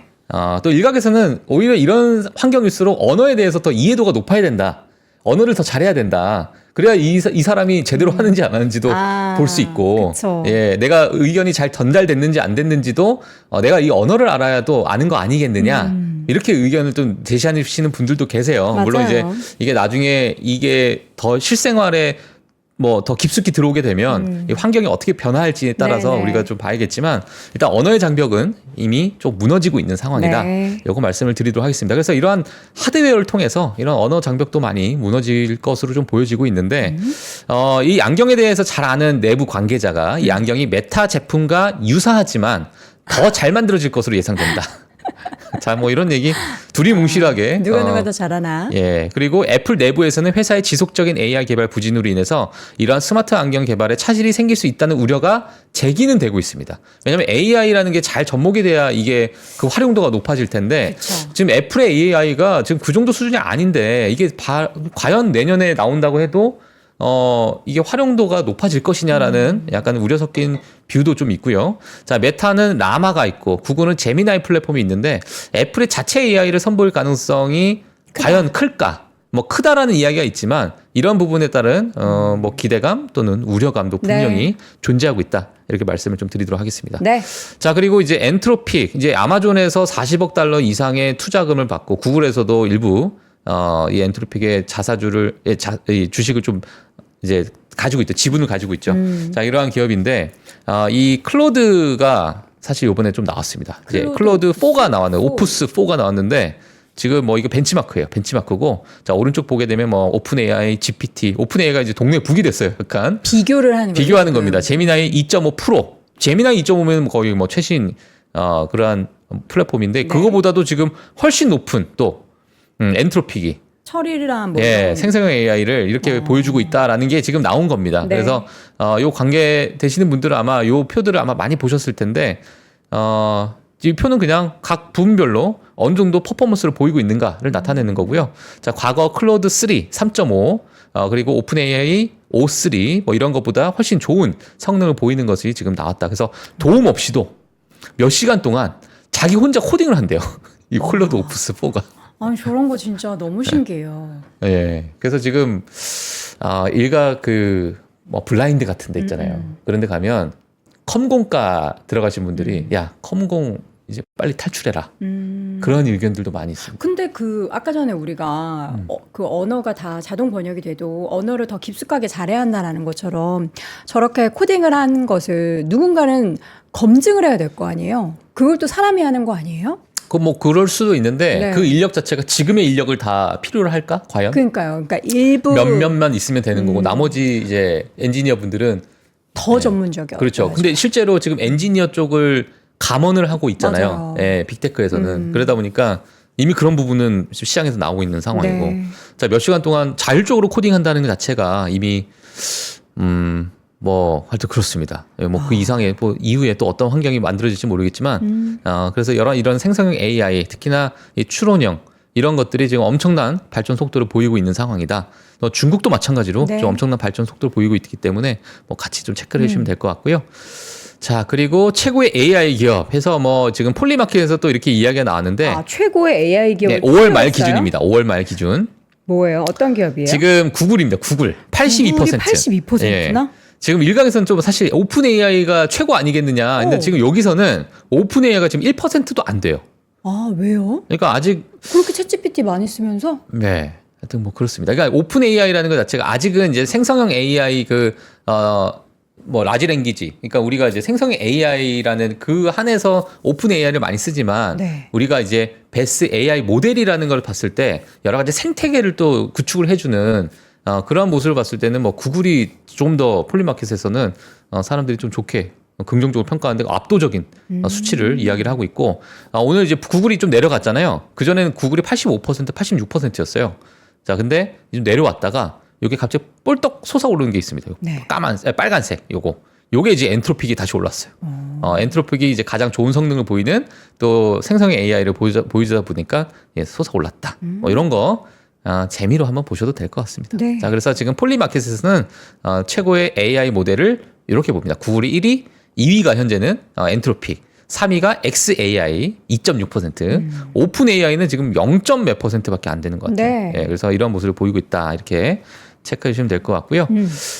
[SPEAKER 2] 또 일각에서는 오히려 이런 환경일수록 언어에 대해서 더 이해도가 높아야 된다. 언어를 더 잘해야 된다. 그래야 이 사람이 제대로 하는지 안 하는지도 볼 수 있고,
[SPEAKER 1] 그쵸.
[SPEAKER 2] 예, 내가 의견이 잘 전달됐는지 안 됐는지도 내가 이 언어를 알아야도 아는 거 아니겠느냐. 이렇게 의견을 좀 제시하시는 분들도 계세요.
[SPEAKER 1] 맞아요.
[SPEAKER 2] 물론 이제 이게 나중에 이게 더 실생활에 뭐 더 깊숙이 들어오게 되면 이 환경이 어떻게 변화할지에 따라서
[SPEAKER 1] 네네.
[SPEAKER 2] 우리가 좀 봐야겠지만 일단 언어의 장벽은 이미 좀 무너지고 있는 상황이다.
[SPEAKER 1] 네.
[SPEAKER 2] 요거 말씀을 드리도록 하겠습니다. 그래서 이러한 하드웨어를 통해서 이런 언어 장벽도 많이 무너질 것으로 좀 보여지고 있는데 이 안경에 대해서 잘 아는 내부 관계자가 이 안경이 메타 제품과 유사하지만 더 잘 만들어질 것으로 예상된다. 자, 뭐 이런 얘기 둘이 뭉실하게
[SPEAKER 1] 누가 더 잘하나?
[SPEAKER 2] 예. 그리고 애플 내부에서는 회사의 지속적인 AI 개발 부진으로 인해서 이러한 스마트 안경 개발에 차질이 생길 수 있다는 우려가 제기는 되고 있습니다. 왜냐하면 AI라는 게 잘 접목이 돼야 이게 그 활용도가 높아질 텐데
[SPEAKER 1] 그쵸.
[SPEAKER 2] 지금 애플의 AI가 지금 그 정도 수준이 아닌데 이게 과연 내년에 나온다고 해도 이게 활용도가 높아질 것이냐라는 약간 우려 섞인 뷰도 좀 있고요. 자, 메타는 라마가 있고 구글은 제미나이 플랫폼이 있는데 애플의 자체 AI를 선보일 가능성이 과연 클까? 뭐 크다라는 이야기가 있지만 이런 부분에 따른 뭐 기대감 또는 우려감도 분명히
[SPEAKER 1] 네.
[SPEAKER 2] 존재하고 있다. 이렇게 말씀을 좀 드리도록 하겠습니다.
[SPEAKER 1] 네.
[SPEAKER 2] 자, 그리고 이제 엔트로픽, 이제 아마존에서 40억 달러 이상의 투자금을 받고 구글에서도 일부 이 엔트로픽의 이 주식을 좀 이제 가지고 있죠. 지분을 가지고 있죠. 자, 이러한 기업인데 이 클로드가 사실 이번에 좀 나왔습니다. 이제 클로드 4가 나왔는데 오프스 4가 나왔는데 지금 뭐 이거 벤치마크예요. 벤치마크고 자, 오른쪽 보게 되면 뭐 오픈 AI, GPT, 오픈 AI가 이제 동네 북이 됐어요. 약간 비교하는 겁니다. 제미나이 2.5 프로. 제미나이 2.5면 거의 뭐 최신 그러한 플랫폼인데 그거보다도 지금 훨씬 높은 또 엔트로픽이
[SPEAKER 1] 처리랑 뭐
[SPEAKER 2] 생성형 AI를 이렇게 보여주고 있다라는 게 지금 나온 겁니다.
[SPEAKER 1] 네.
[SPEAKER 2] 그래서 요 관계 되시는 분들은 아마 요 표들을 아마 많이 보셨을 텐데 이 표는 그냥 각 부분별로 어느 정도 퍼포먼스를 보이고 있는가를 나타내는 거고요. 자, 과거 클로드 3, 3.5 그리고 오픈 AI O3 뭐 이런 것보다 훨씬 좋은 성능을 보이는 것이 지금 나왔다. 그래서 도움 없이도 몇 시간 동안 자기 혼자 코딩을 한대요. 이 클로드 오프스 4가.
[SPEAKER 1] 아니 저런 거 진짜 너무 신기해요.
[SPEAKER 2] 예. 그래서 지금 일각 뭐 블라인드 같은 데 있잖아요. 그런 데 가면 컴공과 들어가신 분들이 야, 컴공 이제 빨리 탈출해라. 그런 의견들도 많이 있습니다.
[SPEAKER 1] 근데 아까 전에 우리가 그 언어가 다 자동 번역이 돼도 언어를 더 깊숙하게 잘해야 한다라는 것처럼 저렇게 코딩을 한 것을 누군가는 검증을 해야 될 거 아니에요? 그걸 또 사람이 하는 거 아니에요?
[SPEAKER 2] 뭐 그럴 수도 있는데
[SPEAKER 1] 네.
[SPEAKER 2] 그 인력 자체가 지금의 인력을 다 필요로 할까? 과연?
[SPEAKER 1] 그러니까요. 그러니까 일부
[SPEAKER 2] 몇몇만 있으면 되는 거고 나머지 이제 엔지니어 분들은
[SPEAKER 1] 더 전문적이요.
[SPEAKER 2] 그렇죠. 근데 실제로 지금 엔지니어 쪽을 감원을 하고 있잖아요.
[SPEAKER 1] 맞아요.
[SPEAKER 2] 예, 빅테크에서는. 그러다 보니까 이미 그런 부분은 지금 시장에서 나오고 있는 상황이고.
[SPEAKER 1] 네.
[SPEAKER 2] 자, 몇 시간 동안 자율적으로 코딩한다는 것 자체가 이미 뭐 하여튼 그렇습니다. 뭐 그 이상의 뭐 이후에 또 어떤 환경이 만들어질지 모르겠지만 그래서 이런 생성형 AI 특히나 이 추론형 이런 것들이 지금 엄청난 발전 속도를 보이고 있는 상황이다. 중국도 마찬가지로
[SPEAKER 1] 네.
[SPEAKER 2] 좀 엄청난 발전 속도를 보이고 있기 때문에 뭐 같이 좀 체크를 해주시면 될 것 같고요. 자, 그리고 최고의 AI 기업 해서 뭐 지금 폴리마켓에서 또 이렇게 이야기가 나왔는데
[SPEAKER 1] 최고의 AI 기업을
[SPEAKER 2] 5월 말
[SPEAKER 1] 찾아봤어요?
[SPEAKER 2] 기준입니다. 5월 말 기준.
[SPEAKER 1] 뭐예요? 어떤 기업이에요?
[SPEAKER 2] 지금 구글입니다. 구글 82%.
[SPEAKER 1] 82%나?
[SPEAKER 2] 지금 일각에서는 좀 사실 오픈 AI가 최고 아니겠느냐. 근데 지금 여기서는 오픈 AI가 지금 1%도 안 돼요.
[SPEAKER 1] 아, 왜요?
[SPEAKER 2] 그러니까 아직
[SPEAKER 1] 그렇게 챗GPT 많이 쓰면서?
[SPEAKER 2] 네. 하여튼 뭐 그렇습니다. 그러니까 오픈 AI라는 것 자체가 아직은 이제 생성형 AI 뭐 라지 랭귀지. 그러니까 우리가 이제 생성형 AI라는 그 한에서 오픈 AI를 많이 쓰지만
[SPEAKER 1] 네.
[SPEAKER 2] 우리가 이제 베스 AI 모델이라는 걸 봤을 때 여러 가지 생태계를 또 구축을 해주는 그런 모습을 봤을 때는 뭐 구글이 좀 더 폴리마켓에서는 사람들이 좀 좋게 긍정적으로 평가하는데 압도적인 수치를 이야기를 하고 있고 오늘 이제 구글이 좀 내려갔잖아요. 그전에는 구글이 85%, 86%였어요. 자, 근데 좀 내려왔다가 이게 갑자기 볼떡 솟아오르는 게 있습니다.
[SPEAKER 1] 네.
[SPEAKER 2] 빨간색 요게 이제 엔트로픽이 다시 올랐어요. 엔트로픽이 이제 가장 좋은 성능을 보이는 또 생성형 AI를 보여주다 보니까 솟아올랐다. 뭐 이런 거 재미로 한번 보셔도 될 것 같습니다.
[SPEAKER 1] 네.
[SPEAKER 2] 자, 그래서 지금 폴리마켓에서는 최고의 AI 모델을 이렇게 봅니다. 구글이 1위, 2위가 현재는 엔트로픽, 3위가 XAI 2.6%, 오픈 AI는 지금 0.몇 %밖에 안 되는 것 같아요.
[SPEAKER 1] 네.
[SPEAKER 2] 예, 그래서 이런 모습을 보이고 있다. 이렇게 체크해 주시면 될 것 같고요.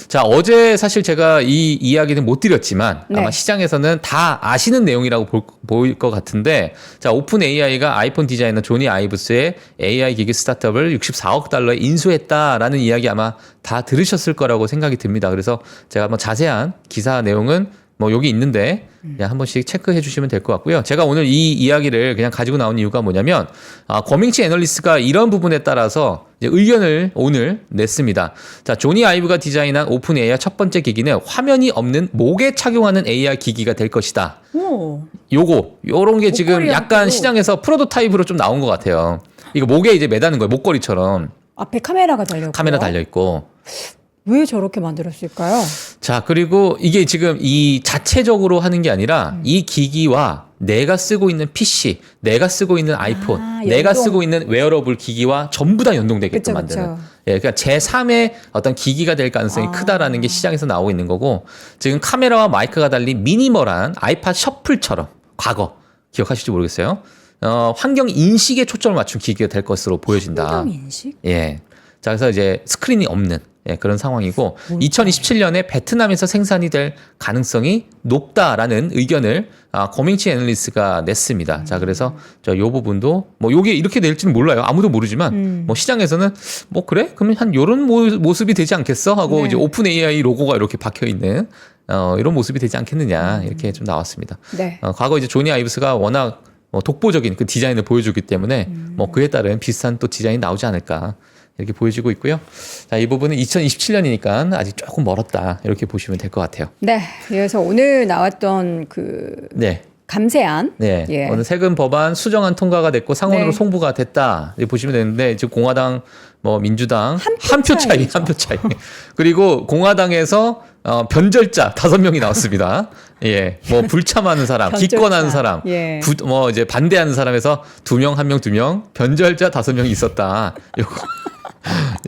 [SPEAKER 2] 자, 어제 사실 제가 이 이야기는 못 드렸지만
[SPEAKER 1] 네.
[SPEAKER 2] 아마 시장에서는 다 아시는 내용이라고 보일 것 같은데 자, 오픈 AI가 아이폰 디자이너 조니 아이브스의 AI 기기 스타트업을 64억 달러에 인수했다라는 이야기 아마 다 들으셨을 거라고 생각이 듭니다. 그래서 제가 한번 자세한 기사 내용은 뭐 여기 있는데 그냥 한 번씩 체크해 주시면 될 것 같고요. 제가 오늘 이 이야기를 그냥 가지고 나온 이유가 뭐냐면 권밍치 애널리스트가 이런 부분에 따라서 이제 의견을 오늘 냈습니다. 자, 조니 아이브가 디자인한 오픈 AI 첫 번째 기기는 화면이 없는 목에 착용하는 AI 기기가 될 것이다.
[SPEAKER 1] 오.
[SPEAKER 2] 요런 게 지금
[SPEAKER 1] 목걸이하고.
[SPEAKER 2] 약간 시장에서 프로토타입으로 좀 나온 것 같아요. 이거 목에 이제 매다는 거예요. 목걸이처럼
[SPEAKER 1] 앞에 카메라가 달려
[SPEAKER 2] 카메라 달려 있고.
[SPEAKER 1] 왜 저렇게 만들었을까요?
[SPEAKER 2] 자, 그리고 이게 지금 이 자체적으로 하는 게 아니라 이 기기와 내가 쓰고 있는 PC, 내가 쓰고 있는 아이폰, 내가
[SPEAKER 1] 연동.
[SPEAKER 2] 쓰고 있는 웨어러블 기기와 전부 다 연동되게끔
[SPEAKER 1] 그쵸,
[SPEAKER 2] 만드는.
[SPEAKER 1] 그쵸.
[SPEAKER 2] 예, 그러니까 제3의 어떤 기기가 될 가능성이 크다라는 게 시장에서 나오고 있는 거고 지금 카메라와 마이크가 달린 미니멀한 아이팟 셔플처럼 과거 기억하실지 모르겠어요. 환경 인식에 초점을 맞춘 기기가 될 것으로 보여진다.
[SPEAKER 1] 환경 인식?
[SPEAKER 2] 예. 자, 그래서 이제 스크린이 없는 예, 그런 상황이고 2027년에 베트남에서 생산이 될 가능성이 높다라는 의견을 거밍치 애널리스트가 냈습니다. 자, 그래서 저 요 부분도 뭐 요게 이렇게 될지는 몰라요. 아무도 모르지만 뭐 시장에서는 뭐 그래? 그러면 한 요런 모습이 되지 않겠어? 하고
[SPEAKER 1] 네.
[SPEAKER 2] 이제 오픈 AI 로고가 이렇게 박혀 있는 이런 모습이 되지 않겠느냐 이렇게 좀 나왔습니다.
[SPEAKER 1] 네.
[SPEAKER 2] 과거 이제 조니 아이브스가 워낙 독보적인 그 디자인을 보여주기 때문에 뭐 그에 따른 비슷한 또 디자인이 나오지 않을까 이렇게 보여지고 있고요. 자, 이 부분은 2027년이니까 아직 조금 멀었다 이렇게 보시면 될 것 같아요.
[SPEAKER 1] 네. 그래서 오늘 나왔던 그
[SPEAKER 2] 네.
[SPEAKER 1] 감세안.
[SPEAKER 2] 네.
[SPEAKER 1] 예.
[SPEAKER 2] 오늘 세금 법안 수정안 통과가 됐고 상원으로
[SPEAKER 1] 네.
[SPEAKER 2] 송부가 됐다. 이렇게 보시면 되는데 지금 공화당 뭐 민주당
[SPEAKER 1] 한 표 차이죠.
[SPEAKER 2] 한 표 차이. 그리고 공화당에서 변절자 5명이 나왔습니다. 예. 뭐 불참하는 사람,
[SPEAKER 1] 변절자.
[SPEAKER 2] 기권하는 사람,
[SPEAKER 1] 예.
[SPEAKER 2] 뭐 이제 반대하는 사람에서 2명, 1명, 2명, 변절자 5명이 있었다. 요거.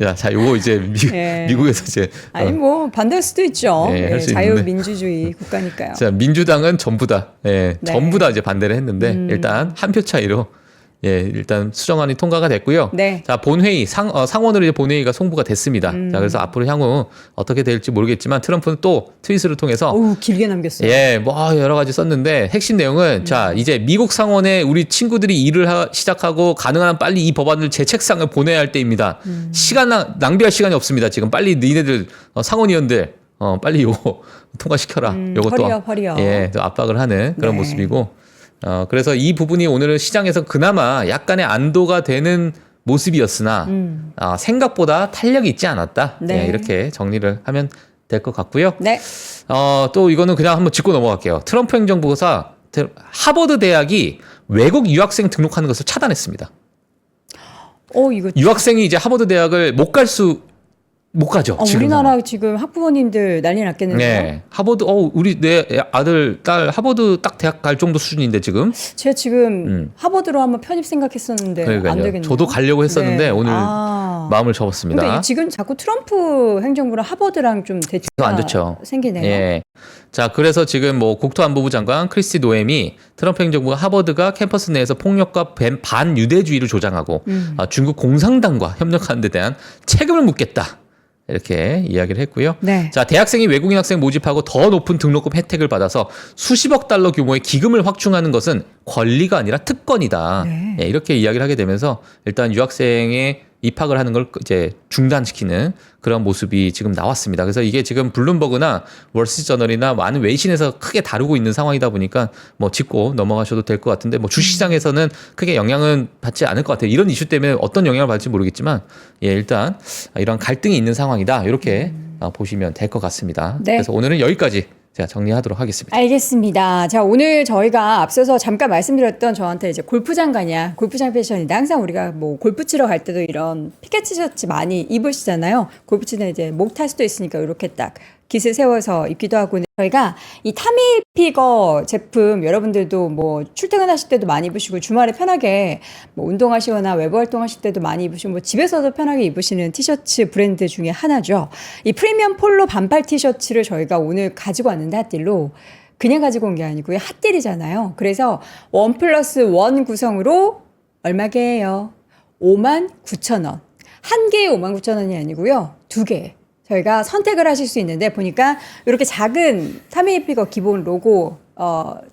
[SPEAKER 2] 야, 자, 요거 이제
[SPEAKER 1] 예.
[SPEAKER 2] 미국에서 이제
[SPEAKER 1] 아니 뭐 반대할 수도 있죠.
[SPEAKER 2] 예, 할수 있는데.
[SPEAKER 1] 자유민주주의 국가니까요.
[SPEAKER 2] 자, 민주당은 전부 다, 예,
[SPEAKER 1] 네.
[SPEAKER 2] 전부 다 이제 반대를 했는데, 일단 한 표 차이로, 예, 일단 수정안이 통과가 됐고요.
[SPEAKER 1] 네.
[SPEAKER 2] 자, 본회의, 상원으로 이제 본회의가 송부가 됐습니다. 자, 그래서 앞으로 향후 어떻게 될지 모르겠지만, 트럼프는 또 트윗을 통해서,
[SPEAKER 1] 어우, 길게 남겼어요.
[SPEAKER 2] 예, 뭐 여러 가지 썼는데, 핵심 내용은, 자, 이제 미국 상원에 우리 친구들이 일을 시작하고, 가능한 한 빨리 이 법안을 제 책상을 보내야 할 때입니다. 낭비할 시간이 없습니다. 지금 빨리 너희들, 상원의원들, 빨리 요거 통과시켜라. 요것도
[SPEAKER 1] 허리요.
[SPEAKER 2] 예, 또 압박을 하는 그런
[SPEAKER 1] 네.
[SPEAKER 2] 모습이고 그래서 이 부분이 오늘은 시장에서 그나마 약간의 안도가 되는 모습이었으나 생각보다 탄력이 있지 않았다.
[SPEAKER 1] 네.
[SPEAKER 2] 예, 이렇게 정리를 하면 될 것 같고요.
[SPEAKER 1] 네.
[SPEAKER 2] 또 이거는 그냥 한번 짚고 넘어갈게요. 트럼프 행정부가 하버드 대학이 외국 유학생 등록하는 것을 차단했습니다.
[SPEAKER 1] 이거
[SPEAKER 2] 유학생이 이제 하버드 대학을 못 가죠. 지금은.
[SPEAKER 1] 우리나라 지금 학부모님들 난리 났겠는데요.
[SPEAKER 2] 네. 하버드, 우리 내 아들, 딸 하버드 딱 대학 갈 정도 수준인데 지금.
[SPEAKER 1] 제가 지금 하버드로 한번 편입 생각했었는데 안
[SPEAKER 2] 그러니까요.
[SPEAKER 1] 되겠네요.
[SPEAKER 2] 저도 가려고 했었는데
[SPEAKER 1] 네.
[SPEAKER 2] 오늘
[SPEAKER 1] 아.
[SPEAKER 2] 마음을 접었습니다.
[SPEAKER 1] 근데 지금 자꾸 트럼프 행정부랑 하버드랑 좀 대치가
[SPEAKER 2] 안 좋죠.
[SPEAKER 1] 생기네요.
[SPEAKER 2] 예. 자, 그래서 지금 뭐 국토안보부 장관 크리스티 노엠이 트럼프 행정부가 하버드가 캠퍼스 내에서 폭력과 반유대주의를 조장하고 중국 공산당과 협력하는 데 대한 책임을 묻겠다. 이렇게 이야기를 했고요.
[SPEAKER 1] 네.
[SPEAKER 2] 자, 대학생이 외국인 학생 모집하고 더 높은 등록금 혜택을 받아서 수십억 달러 규모의 기금을 확충하는 것은 권리가 아니라 특권이다.
[SPEAKER 1] 네.
[SPEAKER 2] 예, 이렇게 이야기를 하게 되면서 일단 유학생의 입학을 하는 걸 이제 중단시키는 그런 모습이 지금 나왔습니다. 그래서 이게 지금 블룸버그나 월스트리트저널이나 많은 외신에서 크게 다루고 있는 상황이다 보니까 뭐 짚고 넘어가셔도 될 것 같은데 뭐 주식시장에서는 크게 영향은 받지 않을 것 같아요. 이런 이슈 때문에 어떤 영향을 받을지 모르겠지만 예, 일단 이런 갈등이 있는 상황이다. 이렇게 보시면 될 것 같습니다.
[SPEAKER 1] 네.
[SPEAKER 2] 그래서 오늘은 여기까지 제가 정리하도록 하겠습니다.
[SPEAKER 1] 알겠습니다. 자, 오늘 저희가 앞서서 잠깐 말씀드렸던 저한테 이제 골프장 가냐, 골프장 패션이다. 항상 우리가 뭐 골프 치러 갈 때도 이런 피켓 티셔츠 많이 입으시잖아요. 골프 치는 이제 목 탈 수도 있으니까 이렇게 딱 깃을 세워서 입기도 하고. 저희가 이 타미피거 제품 여러분들도 뭐 출퇴근하실 때도 많이 입으시고 주말에 편하게 뭐 운동하시거나 외부 활동하실 때도 많이 입으시고 뭐 집에서도 편하게 입으시는 티셔츠 브랜드 중에 하나죠. 이 프리미엄 폴로 반팔 티셔츠를 저희가 오늘 가지고 왔는데 핫딜로 그냥 가지고 온 게 아니고요. 핫딜이잖아요. 그래서 1+1 구성으로 얼마게예요? 59,000원. 한 개에 59,000원이 아니고요. 두 개. 저희가 선택을 하실 수 있는데 보니까 이렇게 작은 타미피거 기본 로고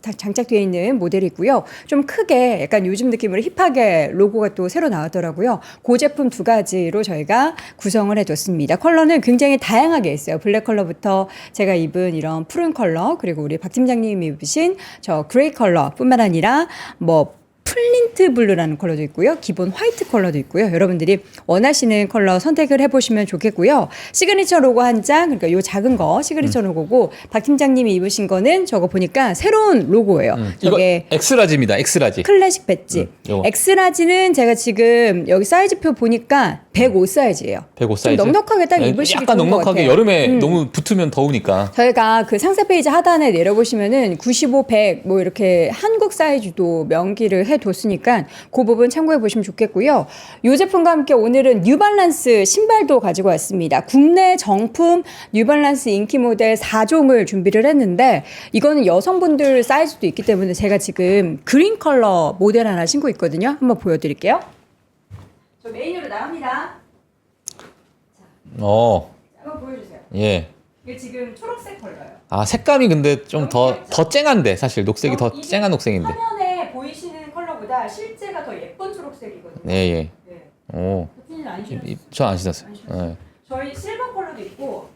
[SPEAKER 1] 장착되어 있는 모델이 있고요. 좀 크게 약간 요즘 느낌으로 힙하게 로고가 또 새로 나왔더라고요. 그 제품 두 가지로 저희가 구성을 해뒀습니다. 컬러는 굉장히 다양하게 있어요. 블랙 컬러부터 제가 입은 이런 푸른 컬러, 그리고 우리 박 팀장님이 입으신 저 그레이 컬러뿐만 아니라 뭐 플린트 블루라는 컬러도 있고요. 기본 화이트 컬러도 있고요. 여러분들이 원하시는 컬러 선택을 해보시면 좋겠고요. 시그니처 로고 한 장, 그러니까 요 작은 거 시그니처 로고고 박 팀장님이 입으신 거는 저거 보니까 새로운 로고예요.
[SPEAKER 2] 이거
[SPEAKER 1] 저게
[SPEAKER 2] 엑스라지입니다. 엑스라지.
[SPEAKER 1] 클래식 배지.
[SPEAKER 2] 요거.
[SPEAKER 1] 엑스라지는 제가 지금 여기 사이즈표 보니까 105 사이즈예요.
[SPEAKER 2] 105
[SPEAKER 1] 좀
[SPEAKER 2] 사이즈.
[SPEAKER 1] 넉넉하게 딱
[SPEAKER 2] 네,
[SPEAKER 1] 입으시기
[SPEAKER 2] 약간
[SPEAKER 1] 좋은 것
[SPEAKER 2] 넉넉하게
[SPEAKER 1] 같아요.
[SPEAKER 2] 여름에 너무 붙으면 더우니까.
[SPEAKER 1] 저희가 그 상세 페이지 하단에 내려보시면은 95, 100 뭐 이렇게 한국 사이즈도 명기를 해뒀으니까 그 부분 참고해 보시면 좋겠고요. 이 제품과 함께 오늘은 뉴발란스 신발도 가지고 왔습니다. 국내 정품 뉴발란스 인기 모델 4종을 준비를 했는데 이거는 여성분들 사이즈도 있기 때문에 제가 지금 그린 컬러 모델 하나 신고 있거든요. 한번 보여드릴게요. 저 메인으로 나갑니다. 한번 보여주세요.
[SPEAKER 2] 예.
[SPEAKER 1] 이게 지금 초록색 컬러예요.
[SPEAKER 2] 아, 색감이 근데 좀 더 쨍한데 사실 녹색이 더
[SPEAKER 1] 이게
[SPEAKER 2] 쨍한 녹색인데.
[SPEAKER 1] 화면에 보이시는 컬러보다 실제가 더 예쁜 초록색이거든요.
[SPEAKER 2] 예, 예.
[SPEAKER 1] 네.
[SPEAKER 2] 오.
[SPEAKER 1] 대표님 안 신으셨어요?
[SPEAKER 2] 저안 신었어요.
[SPEAKER 1] 안 신었어요.
[SPEAKER 2] 예.
[SPEAKER 1] 저희 실버 컬러도 있고,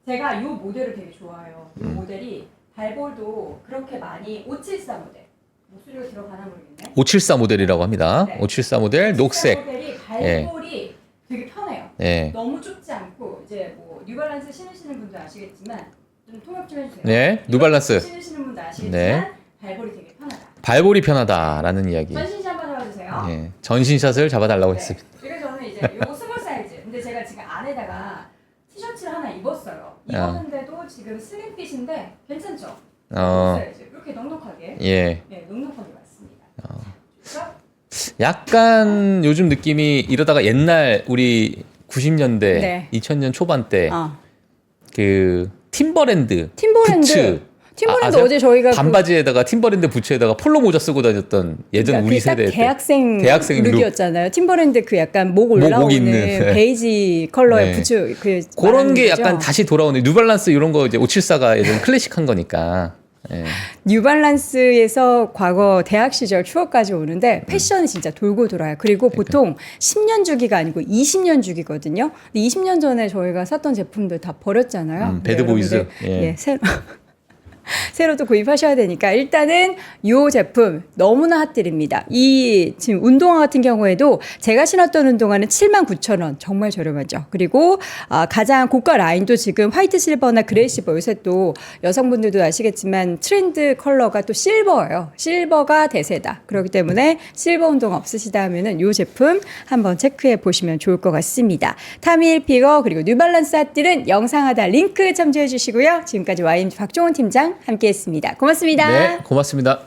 [SPEAKER 1] 제가 이 모델을 되게 좋아해요. 이 모델이 발볼도 그렇게 많이 574 모델. 목소리가 들어가나 모르겠네.
[SPEAKER 2] 574 모델이라고 합니다.
[SPEAKER 1] 네.
[SPEAKER 2] 574 모델 녹색.
[SPEAKER 1] 모델이 발볼이 되게 편해요.
[SPEAKER 2] 예.
[SPEAKER 1] 너무 좁지 않고 이제 뭐 뉴발란스 신으시는 분들 아시겠지만 좀 통역 좀 해주세요.
[SPEAKER 2] 네, 뉴발란스.
[SPEAKER 1] 신으시는 분들 아시겠지만
[SPEAKER 2] 네.
[SPEAKER 1] 발볼이 되게 편하다.
[SPEAKER 2] 발볼이 편하다라는 이야기.
[SPEAKER 1] 전신샷 한번 해봐주세요.
[SPEAKER 2] 예. 전신샷을 잡아달라고
[SPEAKER 1] 네.
[SPEAKER 2] 했습니다.
[SPEAKER 1] 그리고 저는 이제 요거 스몰 사이즈. 근데 제가 지금 안에다가 티셔츠를 하나 입었어요. 입었는데도 지금 슬림핏인데 괜찮죠? 스몰 사이즈. 이렇게 넉넉하게.
[SPEAKER 2] 예.
[SPEAKER 1] 네, 넉넉하게 맞습니다. 그래서
[SPEAKER 2] 약간 요즘 느낌이 이러다가 옛날 우리 90년대,
[SPEAKER 1] 네.
[SPEAKER 2] 2000년 초반 때 그 팀버랜드 부츠.
[SPEAKER 1] 팀버랜드
[SPEAKER 2] 아세요?
[SPEAKER 1] 어제 저희가
[SPEAKER 2] 반바지에다가 팀버랜드 부츠에다가 폴로 모자 쓰고 다녔던 예전
[SPEAKER 1] 그러니까
[SPEAKER 2] 우리
[SPEAKER 1] 그게 딱
[SPEAKER 2] 세대 때.
[SPEAKER 1] 대학생
[SPEAKER 2] 룩.
[SPEAKER 1] 룩이었잖아요. 팀버랜드 그 약간 목
[SPEAKER 2] 목
[SPEAKER 1] 올라오는
[SPEAKER 2] 있는, 네.
[SPEAKER 1] 베이지 컬러의
[SPEAKER 2] 네.
[SPEAKER 1] 부츠 그
[SPEAKER 2] 그런
[SPEAKER 1] 말하는
[SPEAKER 2] 게
[SPEAKER 1] 거죠?
[SPEAKER 2] 약간 다시 돌아오네. 뉴발란스 이런 거 이제 574가 예전 클래식한 거니까. 예.
[SPEAKER 1] 뉴발란스에서 과거 대학 시절 추억까지 오는데 패션이 진짜 돌고 돌아요. 그리고 보통 10년 주기가 아니고 20년 주기거든요. 근데 20년 전에 저희가 샀던 제품들 다 버렸잖아요. 근데
[SPEAKER 2] 배드보이즈.
[SPEAKER 1] 여러분들,
[SPEAKER 2] 예.
[SPEAKER 1] 새로 또 구입하셔야 되니까 일단은 이 제품 너무나 핫딜입니다. 이 지금 운동화 같은 경우에도 제가 신었던 운동화는 79,000원 정말 저렴하죠. 그리고 가장 고가 라인도 지금 화이트 실버나 그레이 실버 요새 또 여성분들도 아시겠지만 트렌드 컬러가 또 실버예요. 실버가 대세다. 그렇기 때문에 실버 운동화 없으시다 하면은 이 제품 한번 체크해 보시면 좋을 것 같습니다. 타밀 피거 그리고 뉴발란스 핫딜은 영상 하단 링크 참조해 주시고요. 지금까지 YMG 박종훈 팀장 함께했습니다. 고맙습니다.
[SPEAKER 2] 네, 고맙습니다.